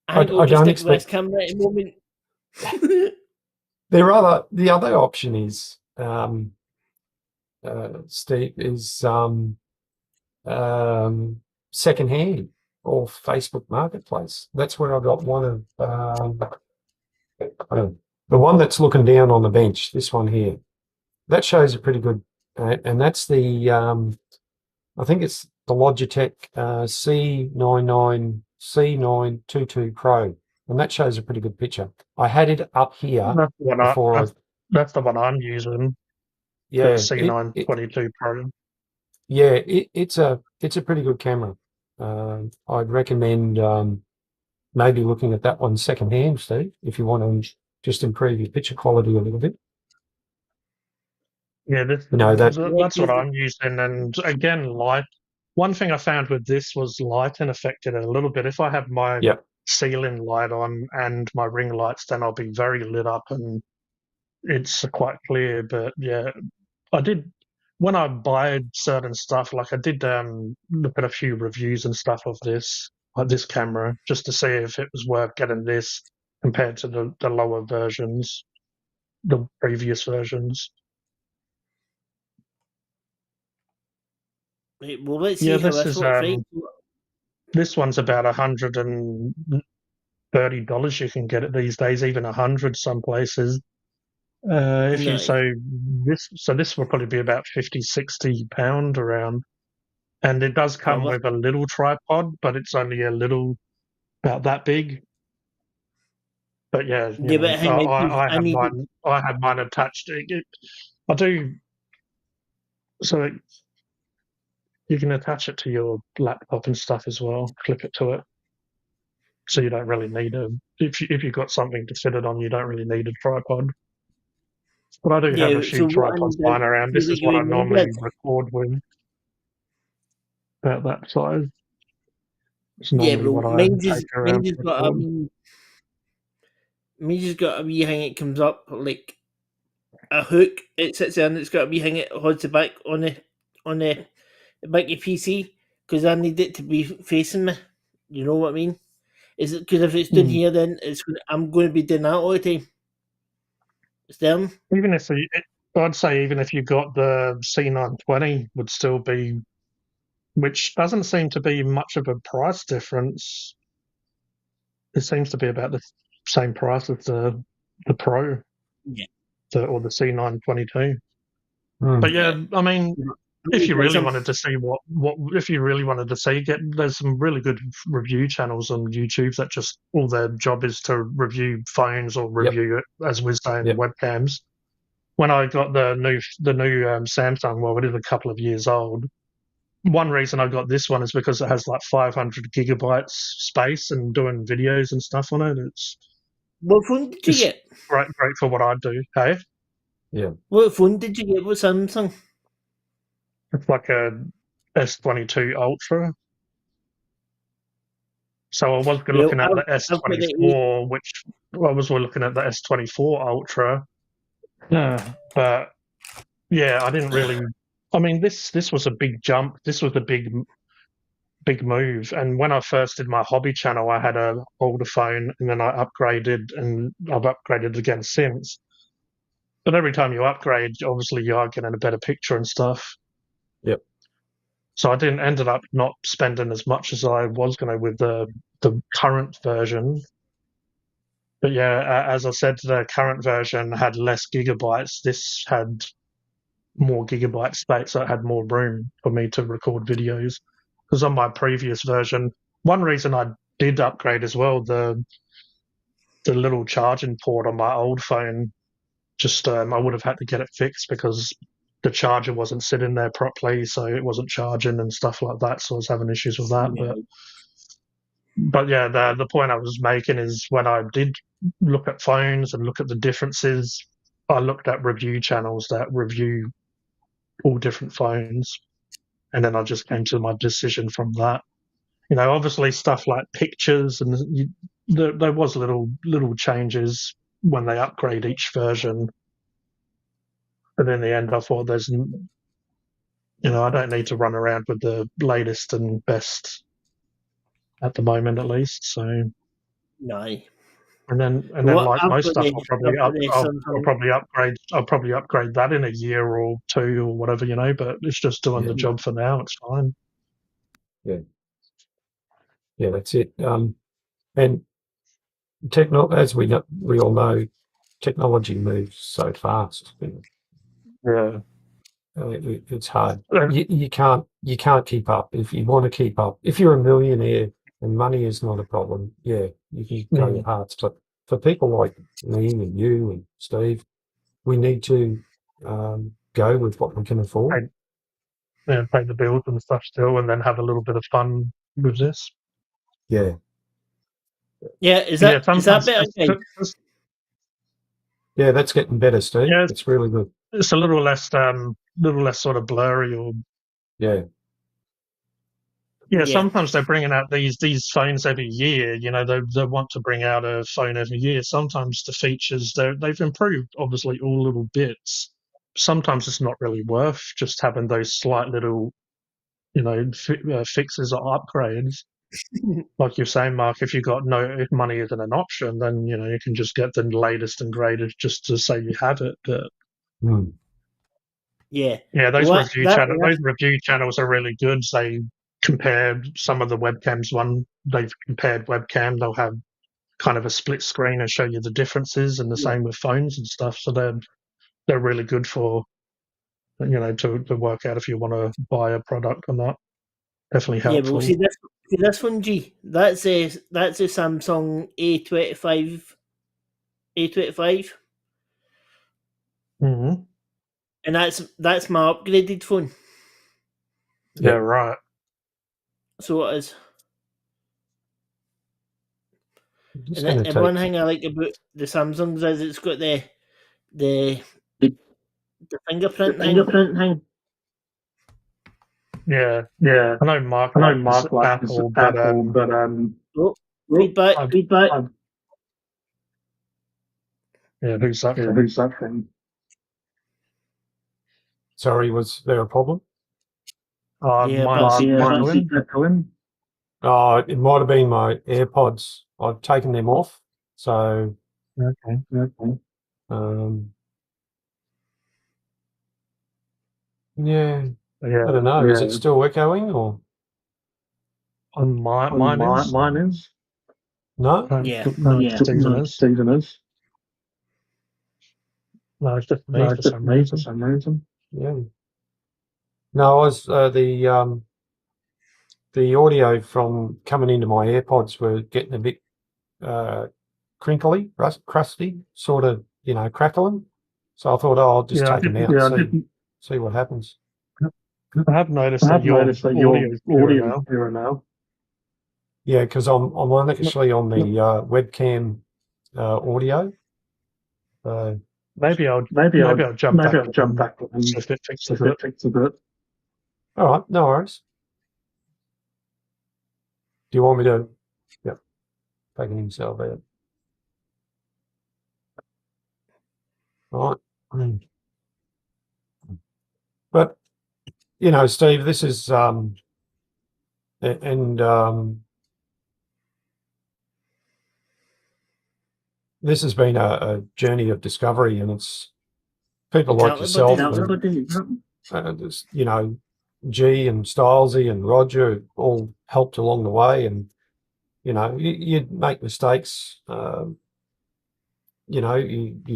[SPEAKER 2] I think I'll
[SPEAKER 1] I
[SPEAKER 2] just
[SPEAKER 1] don't
[SPEAKER 2] stick with this
[SPEAKER 1] expect.
[SPEAKER 2] camera at the moment.
[SPEAKER 1] The other option is, Steve, is secondhand or Facebook Marketplace. That's where I got one of the one that's looking down on the bench. This one here, that shows a pretty good, and that's the I think it's the Logitech C99C922 Pro, and that shows a pretty good picture. I had it up here
[SPEAKER 6] That's the one
[SPEAKER 1] before.
[SPEAKER 6] that's the one I'm using. The
[SPEAKER 1] Yeah,
[SPEAKER 6] C922 Pro.
[SPEAKER 1] yeah, it's a pretty good camera. I'd recommend maybe looking at that one secondhand, Steve, if you want to just improve your picture quality a little bit.
[SPEAKER 6] Yeah,
[SPEAKER 2] Yeah,
[SPEAKER 6] that's what I'm using. And again, light. One thing I found with this was lighting affected it a little bit. If I have my
[SPEAKER 1] Yeah,
[SPEAKER 6] ceiling light on and my ring lights, then I'll be very lit up and it's quite clear. But yeah, I did when I buy certain stuff. Like I did look at a few reviews and stuff of this camera, just to see if it was worth getting this compared to the lower versions, the previous versions.
[SPEAKER 2] Right, well, let's see
[SPEAKER 6] Yeah,
[SPEAKER 2] how this looks, right?
[SPEAKER 6] this one's about $130 you can get it these days, even 100 some places. If you
[SPEAKER 2] No.
[SPEAKER 6] this will probably be about 50-60 pound around, and it does come
[SPEAKER 2] Probably.
[SPEAKER 6] with a little tripod, but it's only a little about that big. But yeah,
[SPEAKER 2] Yeah, but hang on,
[SPEAKER 6] I
[SPEAKER 2] I
[SPEAKER 6] have
[SPEAKER 2] need
[SPEAKER 6] mine. I have mine attached. I do so you can attach it to your laptop and stuff as well. Clip it to it, so you don't really need if you've got something to fit it on, you don't really need a tripod. But I do have a
[SPEAKER 2] yeah,
[SPEAKER 6] few
[SPEAKER 2] so what I
[SPEAKER 6] tripods
[SPEAKER 2] need
[SPEAKER 6] lying
[SPEAKER 2] is
[SPEAKER 6] around.
[SPEAKER 2] to
[SPEAKER 6] This
[SPEAKER 2] get
[SPEAKER 6] is
[SPEAKER 2] you
[SPEAKER 6] what I
[SPEAKER 2] in mind
[SPEAKER 6] normally
[SPEAKER 2] with.
[SPEAKER 6] record with, about that size. It's
[SPEAKER 2] Yeah,
[SPEAKER 6] normally
[SPEAKER 2] well,
[SPEAKER 6] what I take around to record.
[SPEAKER 2] mine's just got a wee thing. It comes up like a hook. It sits there and it's got a wee thing. It holds it back on the back of your PC because I need it to be facing me. You know what I mean? Is it because if it's down
[SPEAKER 6] Mm.
[SPEAKER 2] here, then I'm going to be doing that all the time. It's them.
[SPEAKER 6] Even if I'd say even if you got the C920, would still be, which doesn't seem to be much of a price difference. It seems to be about the same price as the Pro,
[SPEAKER 2] Yeah.
[SPEAKER 6] or the C922.
[SPEAKER 1] Mm.
[SPEAKER 6] But yeah,
[SPEAKER 2] Yeah.
[SPEAKER 6] I mean,
[SPEAKER 2] I'm
[SPEAKER 6] if
[SPEAKER 2] gonna
[SPEAKER 6] you
[SPEAKER 2] get
[SPEAKER 6] really
[SPEAKER 2] some.
[SPEAKER 6] wanted to see what if you really wanted to see, there's some really good review channels on YouTube that just all their job is to review phones or
[SPEAKER 1] Yep.
[SPEAKER 6] review it, as we're saying,
[SPEAKER 1] Yep.
[SPEAKER 6] webcams. When I got the new Samsung, well, it is a couple of years old. One reason I got this one is because it has like 500 gigabytes space and doing videos and stuff on it.
[SPEAKER 2] What phone did you
[SPEAKER 6] It's
[SPEAKER 2] get?
[SPEAKER 6] great for what I do. Hey,
[SPEAKER 1] Yeah.
[SPEAKER 2] What phone did you get? What Samsung?
[SPEAKER 6] it's like a S22 Ultra. So I was
[SPEAKER 2] Well,
[SPEAKER 6] looking at the
[SPEAKER 2] I've got the
[SPEAKER 6] S24, which I was looking at the S24 Ultra. Yeah. But yeah, I didn't really. I mean, this was a big jump. This was a big move. And when I first did my hobby channel, I had a older phone, and then I upgraded, and I've upgraded again since. But every time you upgrade, obviously you are getting a better picture and stuff.
[SPEAKER 1] Yep.
[SPEAKER 6] So I didn't ended up not spending as much as I was going to with the current version. But yeah, as I said, the current version had less gigabytes. This had more gigabyte space, so it had more room for me to record videos. Because on my previous version, one reason I did upgrade as well, the little charging port on my old phone, just I would have had to get it fixed because the charger wasn't sitting there properly, so it wasn't charging and stuff like that. So I was having issues with that. But yeah, the point I was making is when I did look at phones and look at the differences, I looked at review channels that review all different phones, and then I just came to my decision from that. Obviously stuff like pictures and there was little changes when they upgrade each version, but in the end, I thought I don't need to run around with the latest and best at the moment, at least. So,
[SPEAKER 2] No.
[SPEAKER 6] and then
[SPEAKER 2] Well,
[SPEAKER 6] like
[SPEAKER 2] I've
[SPEAKER 6] most
[SPEAKER 2] got
[SPEAKER 6] stuff,
[SPEAKER 2] the, I've got the
[SPEAKER 6] I'll
[SPEAKER 2] Samsung.
[SPEAKER 6] probably upgrade. I'll probably upgrade that in a year or two or whatever, But it's just doing the job for now. It's fine.
[SPEAKER 1] Yeah, that's it. And as we all know, technology moves so fast.
[SPEAKER 6] Yeah.
[SPEAKER 1] It's hard. You can't keep up. If you want to keep up, if you're a millionaire and money is not a problem, you can go your hearts. But for people like me and you and Steve, we need to go with what we can afford.
[SPEAKER 6] Pay the bills and stuff still, and then have a little bit of fun with this.
[SPEAKER 1] Yeah.
[SPEAKER 2] Yeah, is that better?
[SPEAKER 1] Yeah, that's getting better, Steve. Yeah, it's really good.
[SPEAKER 6] It's a little less sort of blurry or.
[SPEAKER 1] Yeah.
[SPEAKER 6] Yeah, sometimes they're bringing out these phones every year. They want to bring out a phone every year. Sometimes the features they've improved, obviously, all little bits. Sometimes it's not really worth just having those slight little, fixes or upgrades. Like you're saying, Mark, if if money isn't an option, then you can just get the latest and greatest just to say you have it. But those review channels are really good. They compared some of the webcams. They've compared webcam. They'll have kind of a split screen and show you the differences, and the same with phones and stuff. So they're really good for to work out if you want to buy a product or not. Definitely helpful.
[SPEAKER 2] Yeah, but see this one, G. That's a Samsung A25.
[SPEAKER 6] Mm-hmm.
[SPEAKER 2] And that's my upgraded phone.
[SPEAKER 6] Yeah, right.
[SPEAKER 2] So it is. And one thing I like about the Samsungs is it's got the fingerprint thing.
[SPEAKER 6] Yeah. I know Mark likes Apple, but
[SPEAKER 2] feedback.
[SPEAKER 6] Yeah, who's that from?
[SPEAKER 1] Sorry, was there a problem?
[SPEAKER 2] Yeah,
[SPEAKER 6] mine's echoing.
[SPEAKER 1] It might have been my AirPods. I've taken them off, so
[SPEAKER 6] okay.
[SPEAKER 1] Yeah, I don't know. Is it still echoing or?
[SPEAKER 6] On mine is.
[SPEAKER 1] No?
[SPEAKER 6] Stephen is. No, it's just me for some reason.
[SPEAKER 1] Yeah. No, I was the audio from coming into my AirPods were getting a bit crinkly, crusty, sort of, crackling. So I thought, I'll just take them out and see what happens.
[SPEAKER 6] I have noticed that your audio is clearer now.
[SPEAKER 1] Yeah, because I'm actually on the webcam audio.
[SPEAKER 6] Maybe I'll jump back and see if it fixes it.
[SPEAKER 1] All right, no worries. Do you want me to? Yep, taking himself out. All right. But Steve, this is this has been a journey of discovery, and it's people like yourself, and, G and Stylesy and Roger all helped along the way, and you make mistakes. You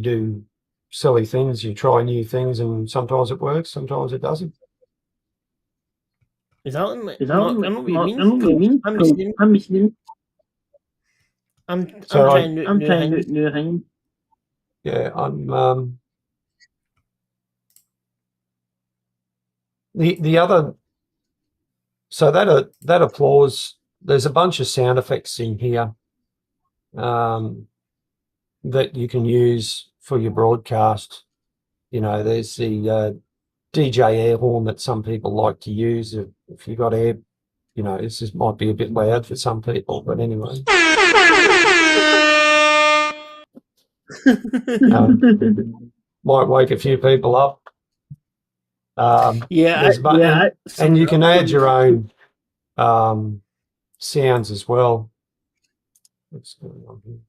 [SPEAKER 1] do silly things, you try new things, and sometimes it works, sometimes it doesn't.
[SPEAKER 2] Is that what you mean? I'm listening. I'm trying new things.
[SPEAKER 1] Yeah, I'm the other. So that applause. There's a bunch of sound effects in here that you can use for your broadcast. There's the DJ air horn that some people like to use. If you've got air, you know, might be a bit loud for some people, but anyway. Might wake a few people up. And you can add your own sounds as well. What's going on here?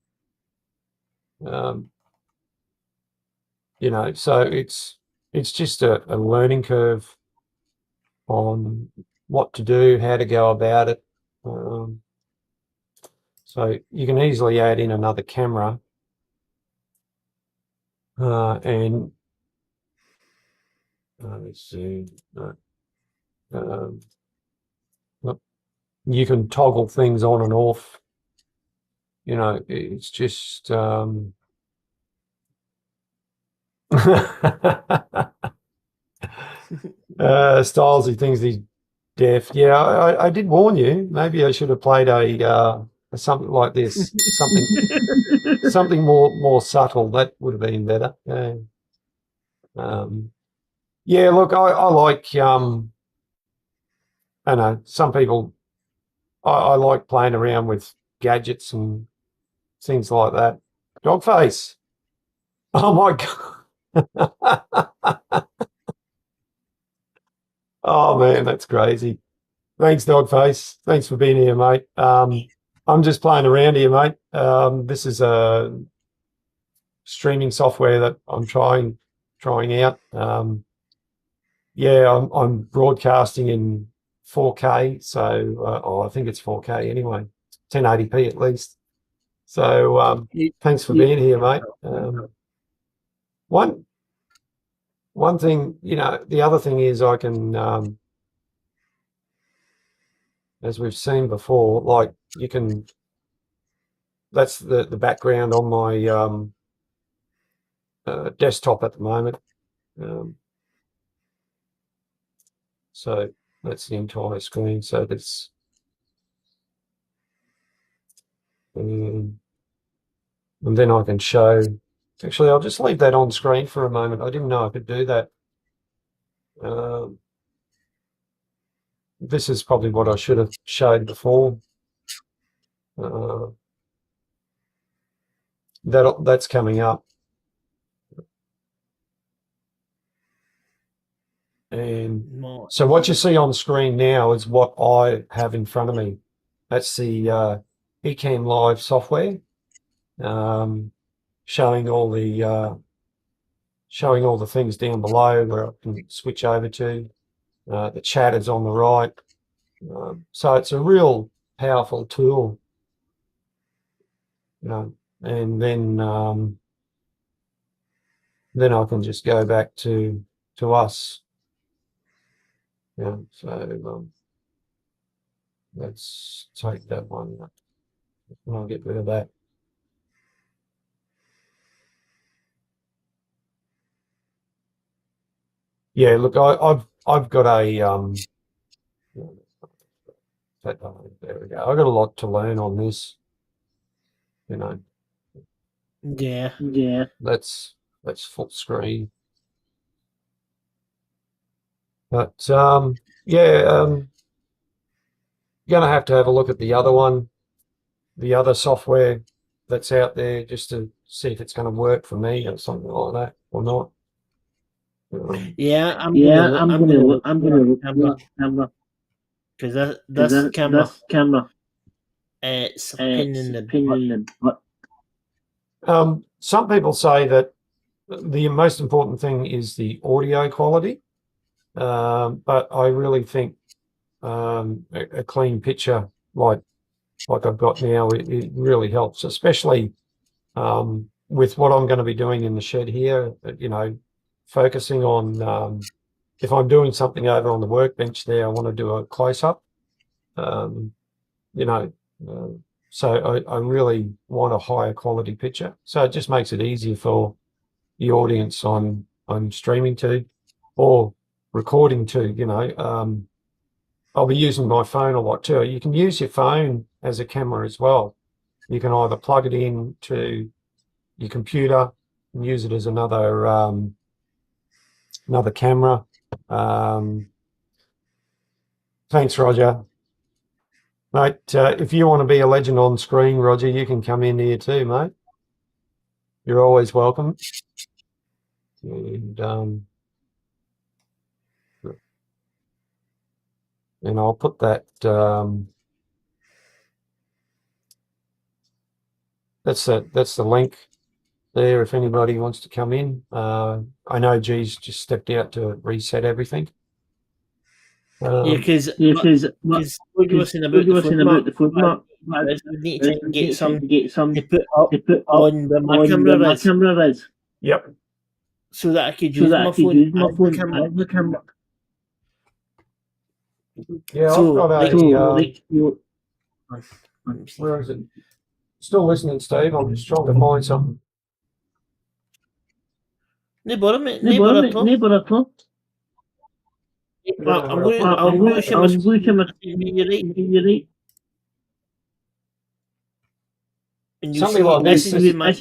[SPEAKER 1] You know, so it's just a learning curve on what to do, how to go about it. So you can easily add in another camera and let's see. You can toggle things on and off. You know, it's just Stylesy thinks he's deaf. Yeah, I did warn you. Maybe I should have played a something like this, something more subtle. That would have been better. Yeah, look, I like I know some people. I like playing around with gadgets and things like that. Dogface. Oh my God. Oh man, that's crazy. Thanks, Dogface. Thanks for being here, mate. I'm just playing around here, mate. This is a streaming software that I'm trying out. Yeah, I'm broadcasting in 4K, so I think it's 4K anyway, 1080p at least. So thanks for being here, mate. One thing, you know, the other thing is I can, as we've seen before, like you can. That's the background on my desktop at the moment. So that's the entire screen. So that's and then I can show. Actually, I'll just leave that on screen for a moment. I didn't know I could do that. This is probably what I should have showed before. That's coming up. And so what you see on screen now is what I have in front of me. That's the Ecamm Live software, showing all the things down below where I can switch over to. The chat is on the right. So it's a real powerful tool, you know. And then I can just go back to us. Yeah, so let's take that one. I'll get rid of that. Yeah, look, I've got a there we go. I've got a lot to learn on this, you know.
[SPEAKER 2] Yeah.
[SPEAKER 1] That's full screen. But yeah, you're gonna have to have a look at the other one, the other software that's out there, just to see if it's going to work for me or something like that or not.
[SPEAKER 2] Yeah, I'm gonna look for camera because this camera, it's a pain in the butt.
[SPEAKER 1] Some people say that the most important thing is the audio quality, but I really think a clean picture like I've got now, it really helps, especially with what I'm going to be doing in the shed here. You know, focusing on if I'm doing something over on the workbench there, I want to do a close up. You know, so I really want a higher quality picture. So it just makes it easier for the audience I'm streaming to or recording to. You know, I'll be using my phone a lot too. You can use your phone as a camera as well. You can either plug it in to your computer and use it as another camera, Thanks, Roger. Mate, if you want to be a legend on screen, Roger, you can come in here too, mate. You're always welcome. And I'll put that. That's the link there if anybody wants to come in. I know G's just stepped out to reset everything.
[SPEAKER 2] Because what you were saying about the food mark, we need to try and get some to put up on where my camera is.
[SPEAKER 1] Yep.
[SPEAKER 2] So that I could use my phone and the camera.
[SPEAKER 1] Yeah,
[SPEAKER 2] So,
[SPEAKER 1] I've got where is it? Still listening, Steve. I'm just trying to find something.
[SPEAKER 2] No bother at all. I'm going to share my screen. You're right. And you
[SPEAKER 1] Something
[SPEAKER 2] see,
[SPEAKER 1] like
[SPEAKER 2] this is my.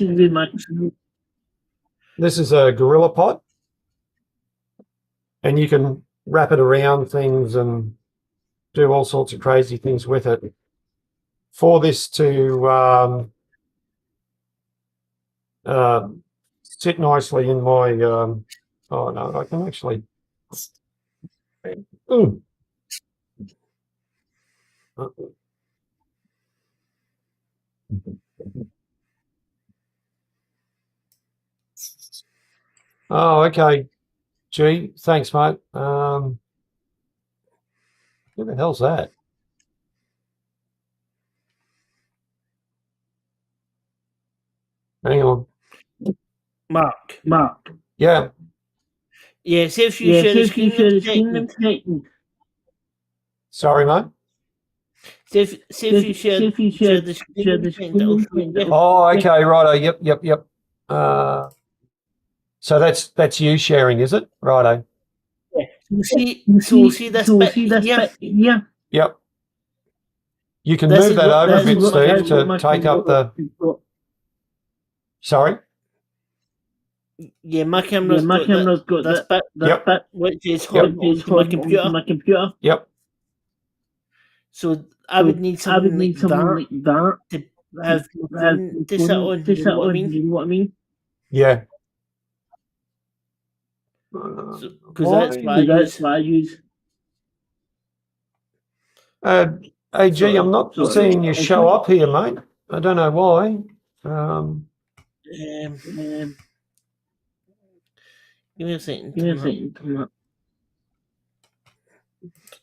[SPEAKER 1] This is a Gorilla Pod, and you can wrap it around things and do all sorts of crazy things with it. For this to sit nicely in my oh no, I can actually. Ooh. Oh, okay. Gee, thanks, mate. Who the hell's that? Hang on.
[SPEAKER 2] Mark.
[SPEAKER 1] Yeah.
[SPEAKER 2] Yeah, see if you share the screen.
[SPEAKER 1] Sorry, mate.
[SPEAKER 2] See if you share the screen.
[SPEAKER 1] Oh, okay, righto. Yep. So that's you sharing, is it? Righto.
[SPEAKER 2] Yeah. We'll see this bit here.
[SPEAKER 1] Yep. You can move that over a bit, Steve, to take up the. Sorry.
[SPEAKER 2] Yeah, my camera's got this bit, which is hooked onto my computer.
[SPEAKER 1] Yep.
[SPEAKER 2] So I would need something like that to have my phone to sit on. You know what I mean?
[SPEAKER 1] Yeah.
[SPEAKER 2] Because that's what I use.
[SPEAKER 1] Hey, G, I'm not seeing you show up here, mate. I don't know why.
[SPEAKER 2] Give me a second.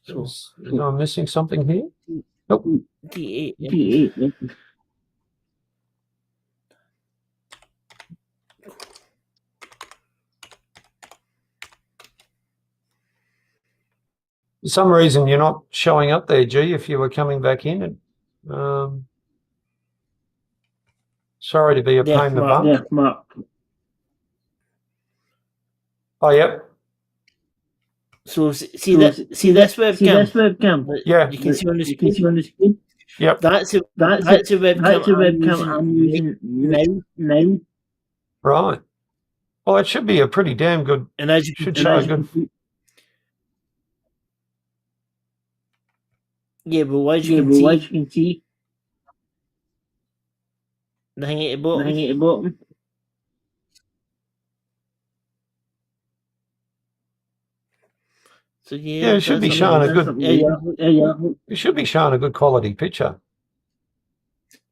[SPEAKER 1] So, am I missing something here? Nope.
[SPEAKER 2] D8.
[SPEAKER 1] For some reason, you're not showing up there, G, if you were coming back in. Sorry to be a pain in the butt.
[SPEAKER 2] Yeah, Mark.
[SPEAKER 1] Oh, yep.
[SPEAKER 2] So see this webcam.
[SPEAKER 1] Yeah.
[SPEAKER 2] You can see on the screen.
[SPEAKER 1] Yep.
[SPEAKER 2] That's a webcam I'm using now.
[SPEAKER 1] Right. Well, it should be a pretty damn good.
[SPEAKER 2] And as you
[SPEAKER 1] should show a good.
[SPEAKER 2] Yeah, but as you can see, the thing at the bottom. So
[SPEAKER 1] Yeah, it should be showing a good. It should be showing a good quality picture.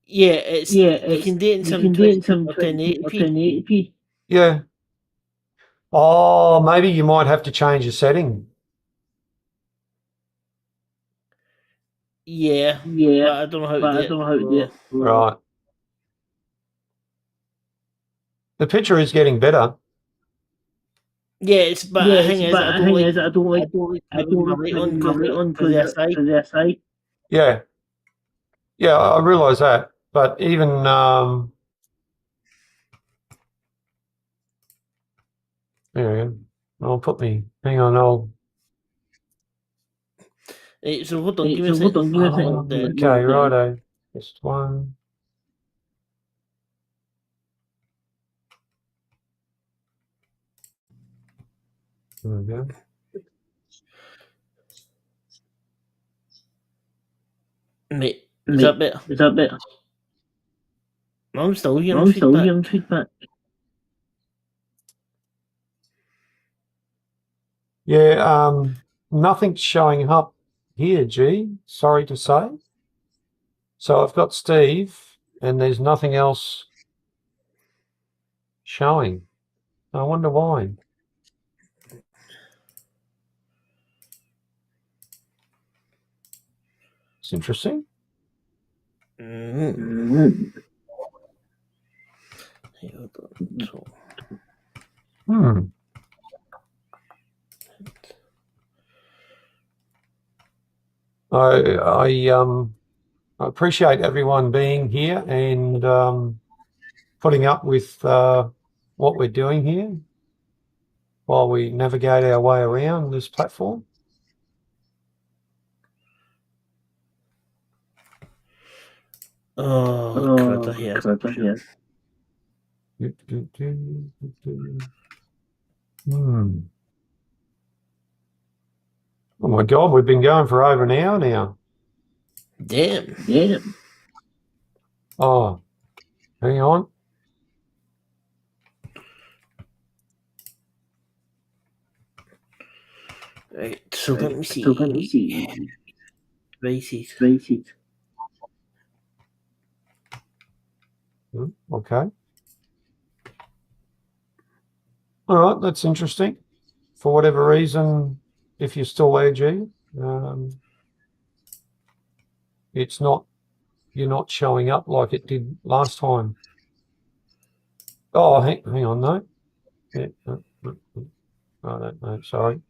[SPEAKER 2] Yeah, you can do it in some 1080p.
[SPEAKER 1] Yeah. Oh, maybe you might have to change the setting.
[SPEAKER 2] Yeah. But I don't know how to do it.
[SPEAKER 1] Right. The picture is getting better.
[SPEAKER 2] Yeah, the thing is, I don't like having my light on because they're side.
[SPEAKER 1] Yeah. Yeah, I realise that. But even there we go. I'll put me. Hang on.
[SPEAKER 2] So hold on, give me a second.
[SPEAKER 1] Okay, righto. Just one. There we go.
[SPEAKER 2] Mate, is that better? I'm still hearing feedback.
[SPEAKER 1] Yeah, nothing's showing up here, G. Sorry to say. So I've got Steve, and there's nothing else showing. I wonder why. It's interesting. I appreciate everyone being here and putting up with what we're doing here while we navigate our way around this platform.
[SPEAKER 2] Crud, I hear.
[SPEAKER 1] Oh my God, we've been going for over an hour now.
[SPEAKER 2] Damn.
[SPEAKER 1] Oh, hang on.
[SPEAKER 2] Right, so let me see. Devices.
[SPEAKER 1] Okay. All right, that's interesting. For whatever reason, if you're still AG, you're not showing up like it did last time. Oh, hang on, no. Yeah, I don't know, sorry.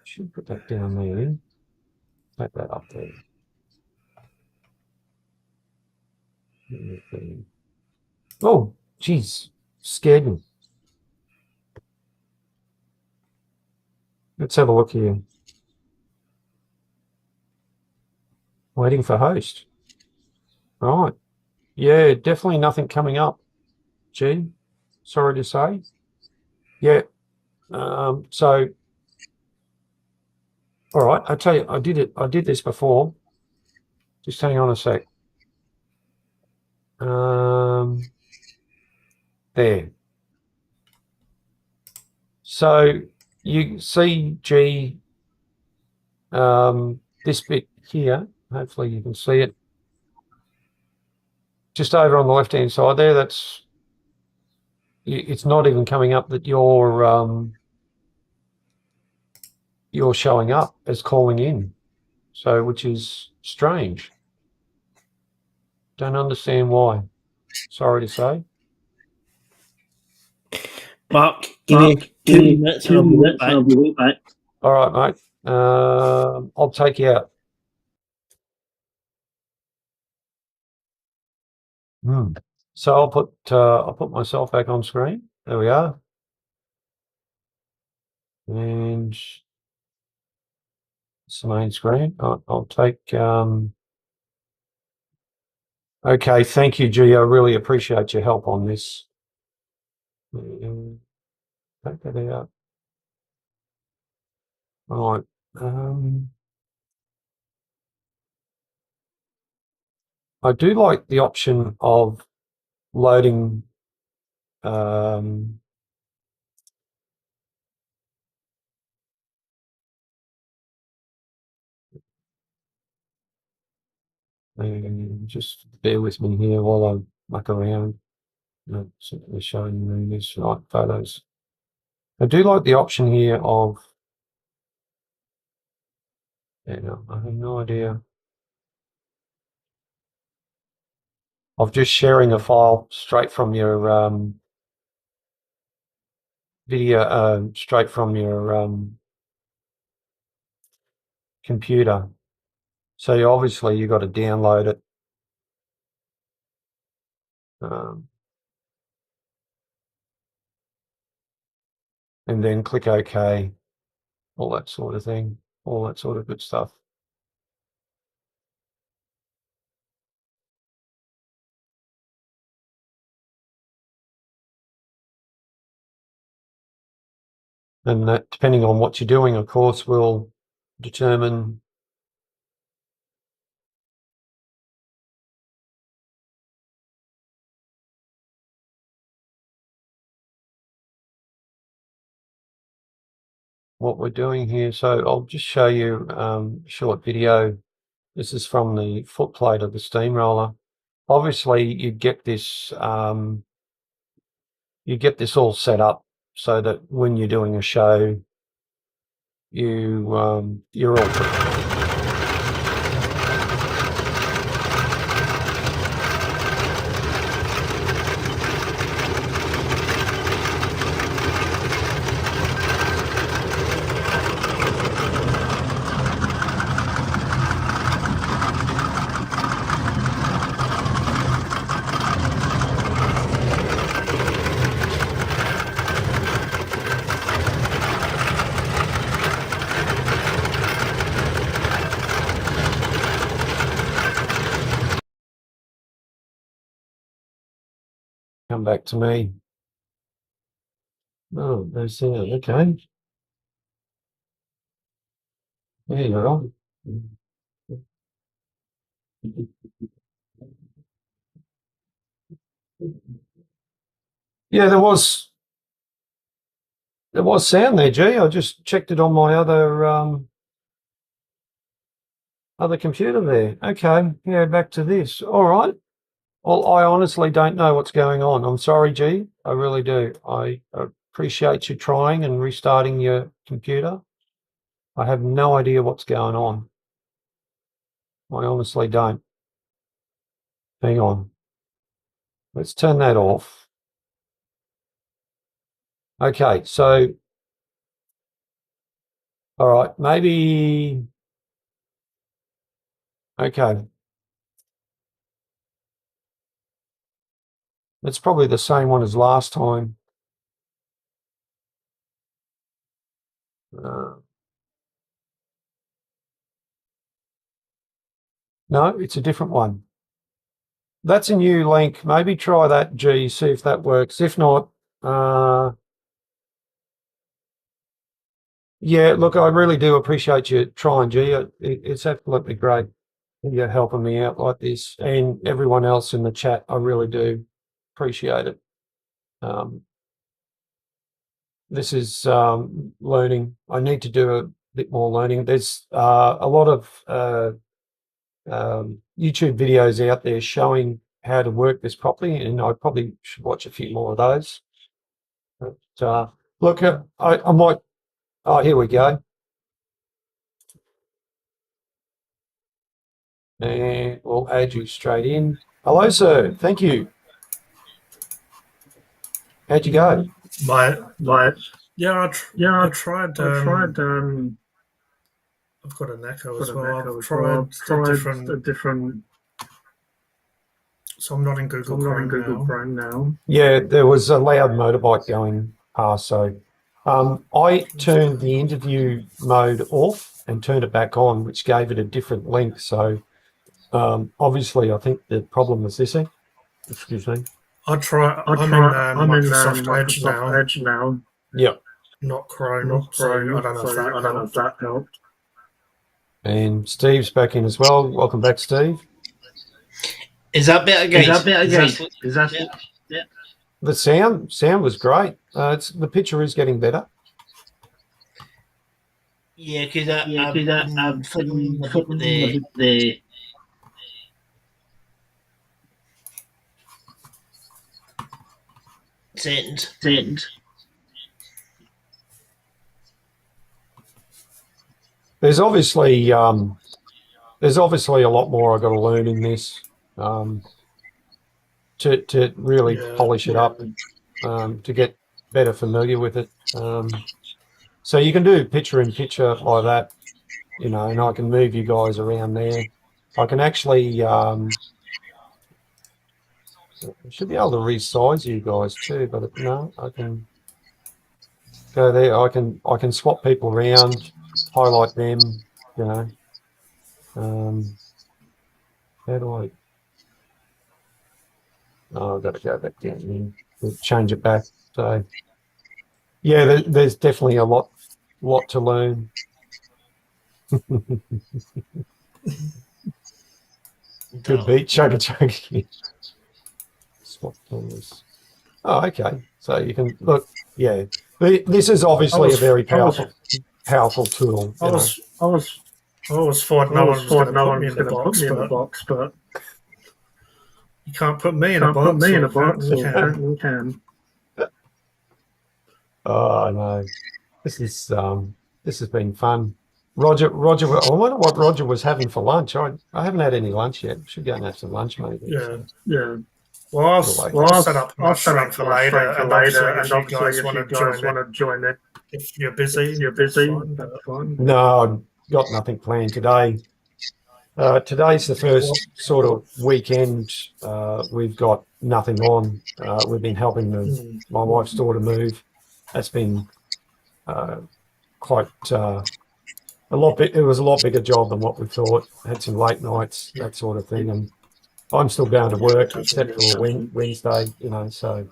[SPEAKER 1] Should put that down there. Take that up there. Oh, geez, scared me. Let's have a look here. Waiting for host. Right. Yeah, definitely nothing coming up. G, sorry to say. Yeah. So, all right. I tell you, I did this before. Just hang on a sec. There. So you see, G, this bit here. Hopefully you can see it. Just over on the left-hand side there. It's not even coming up that you're showing up as calling in. So, which is strange. Don't understand why. Sorry to say.
[SPEAKER 2] Mark, give me 2 minutes and I'll be right back.
[SPEAKER 1] All right, mate. I'll take you out. So I'll put myself back on screen. There we are. And it's the main screen. I'll take. Okay, thank you, G. I really appreciate your help on this. Take that out. All right. I do like the option of loading and just bear with me here while I muck around. Simply showing you these right photos. I do like the option here of, I have no idea, of just sharing a file straight from your video, straight from your computer. So obviously you've got to download it. And then click OK, all that sort of thing, all that sort of good stuff. And that, depending on what you're doing, of course, will determine what we're doing here. So I'll just show you a short video. This is from the footplate of the steamroller. Obviously, you get this all set up so that when you're doing a show, you're all prepared. Come back to me. Oh, no sound. Okay. There you go. Yeah, there was sound there, G. I just checked it on my other computer there. Okay, yeah, back to this. All right. Well, I honestly don't know what's going on. I'm sorry, G. I really do. I appreciate you trying and restarting your computer. I have no idea what's going on. I honestly don't. Hang on. Let's turn that off. Okay, so, all right, maybe, okay. It's probably the same one as last time. No, it's a different one. That's a new link. Maybe try that, G, see if that works. If not, yeah, look, I really do appreciate you trying, G. It's absolutely great you're helping me out like this, and everyone else in the chat. I really do appreciate it. This is learning. I need to do a bit more learning. There's a lot of YouTube videos out there showing how to work this properly, and I probably should watch a few more of those. But look, I might. Oh, here we go. And we'll add you straight in. Hello, sir. Thank you. How'd you go?
[SPEAKER 7] Yeah, I tried. I've got an echo as well. I've tried a different. So I'm not in Google Chrome now.
[SPEAKER 1] Yeah, there was a loud motorbike going past, so I turned the interview mode off and turned it back on, which gave it a different link. So obviously, I think the problem was this thing. Excuse me.
[SPEAKER 7] I'm in Microsoft Edge now.
[SPEAKER 1] Yep.
[SPEAKER 7] Not Chrome. So I don't know if that helped.
[SPEAKER 1] And Steve's back in as well. Welcome back, Steve.
[SPEAKER 2] Is that better, guys?
[SPEAKER 1] Is that yeah. The sound was great. The picture is getting better.
[SPEAKER 2] Yeah, because I'm fiddling with the settings.
[SPEAKER 1] There's obviously a lot more I've got to learn in this to really polish it up, to get better familiar with it. So you can do picture in picture like that, and I can move you guys around there. I can actually should be able to resize you guys too, but no, I can go there. I can swap people around, highlight them, how do I? Oh, I've got to go back down here. We'll change it back. So, yeah, there's definitely a lot to learn. Good beat, chugga. Swap cameras. Oh, okay. So you can look. Yeah, this is obviously a very powerful tool.
[SPEAKER 7] I was thought no one was going to put me in the box, but you can't put me in a box.
[SPEAKER 6] You
[SPEAKER 7] can.
[SPEAKER 1] Oh no, this has been fun. Roger, I wonder what Roger was having for lunch. I haven't had any lunch yet. Should go and have some lunch maybe.
[SPEAKER 7] Yeah. Well, I'll set up my stream for later, and obviously if you guys want to join it, if you're busy, that's fine.
[SPEAKER 1] No, I've got nothing planned today. Today's the first sort of weekend we've got nothing on. We've been helping my wife's daughter move. That's been quite a lot. It was a lot bigger job than what we thought. Had some late nights, that sort of thing, and I'm still going to work except for Wednesday. You know, so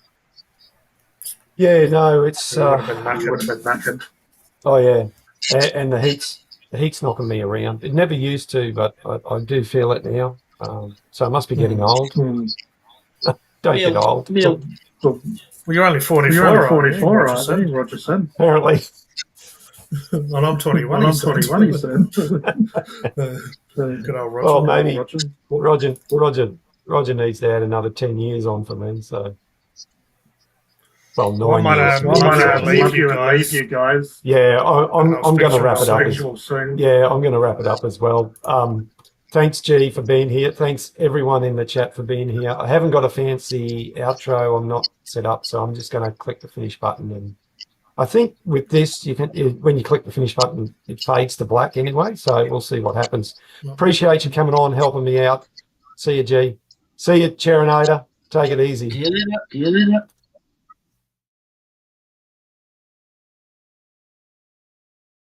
[SPEAKER 1] yeah, no, it's.
[SPEAKER 7] Would have been knackered.
[SPEAKER 1] Oh yeah, and the heat's knocking me around. It never used to, but I do feel it now. So I must be getting old. Don't get old.
[SPEAKER 7] Well, you're only 44, Roger said.
[SPEAKER 1] Apparently.
[SPEAKER 7] And I'm 21. He said. Good old Roger.
[SPEAKER 1] Well, maybe Roger needs to add another 10 years on for me. So, well, 9 years.
[SPEAKER 7] I might leave you guys.
[SPEAKER 1] Yeah, I'm going to wrap it up. Yeah, I'm going to wrap it up as well. Thanks, G, for being here. Thanks, everyone in the chat, for being here. I haven't got a fancy outro. I'm not set up, so I'm just going to click the finish button. And I think with this, you can, when you click the finish button, it fades to black anyway. So we'll see what happens. Appreciate you coming on, helping me out. See you, G. See you, Cherinator. Take it easy.
[SPEAKER 2] See you later.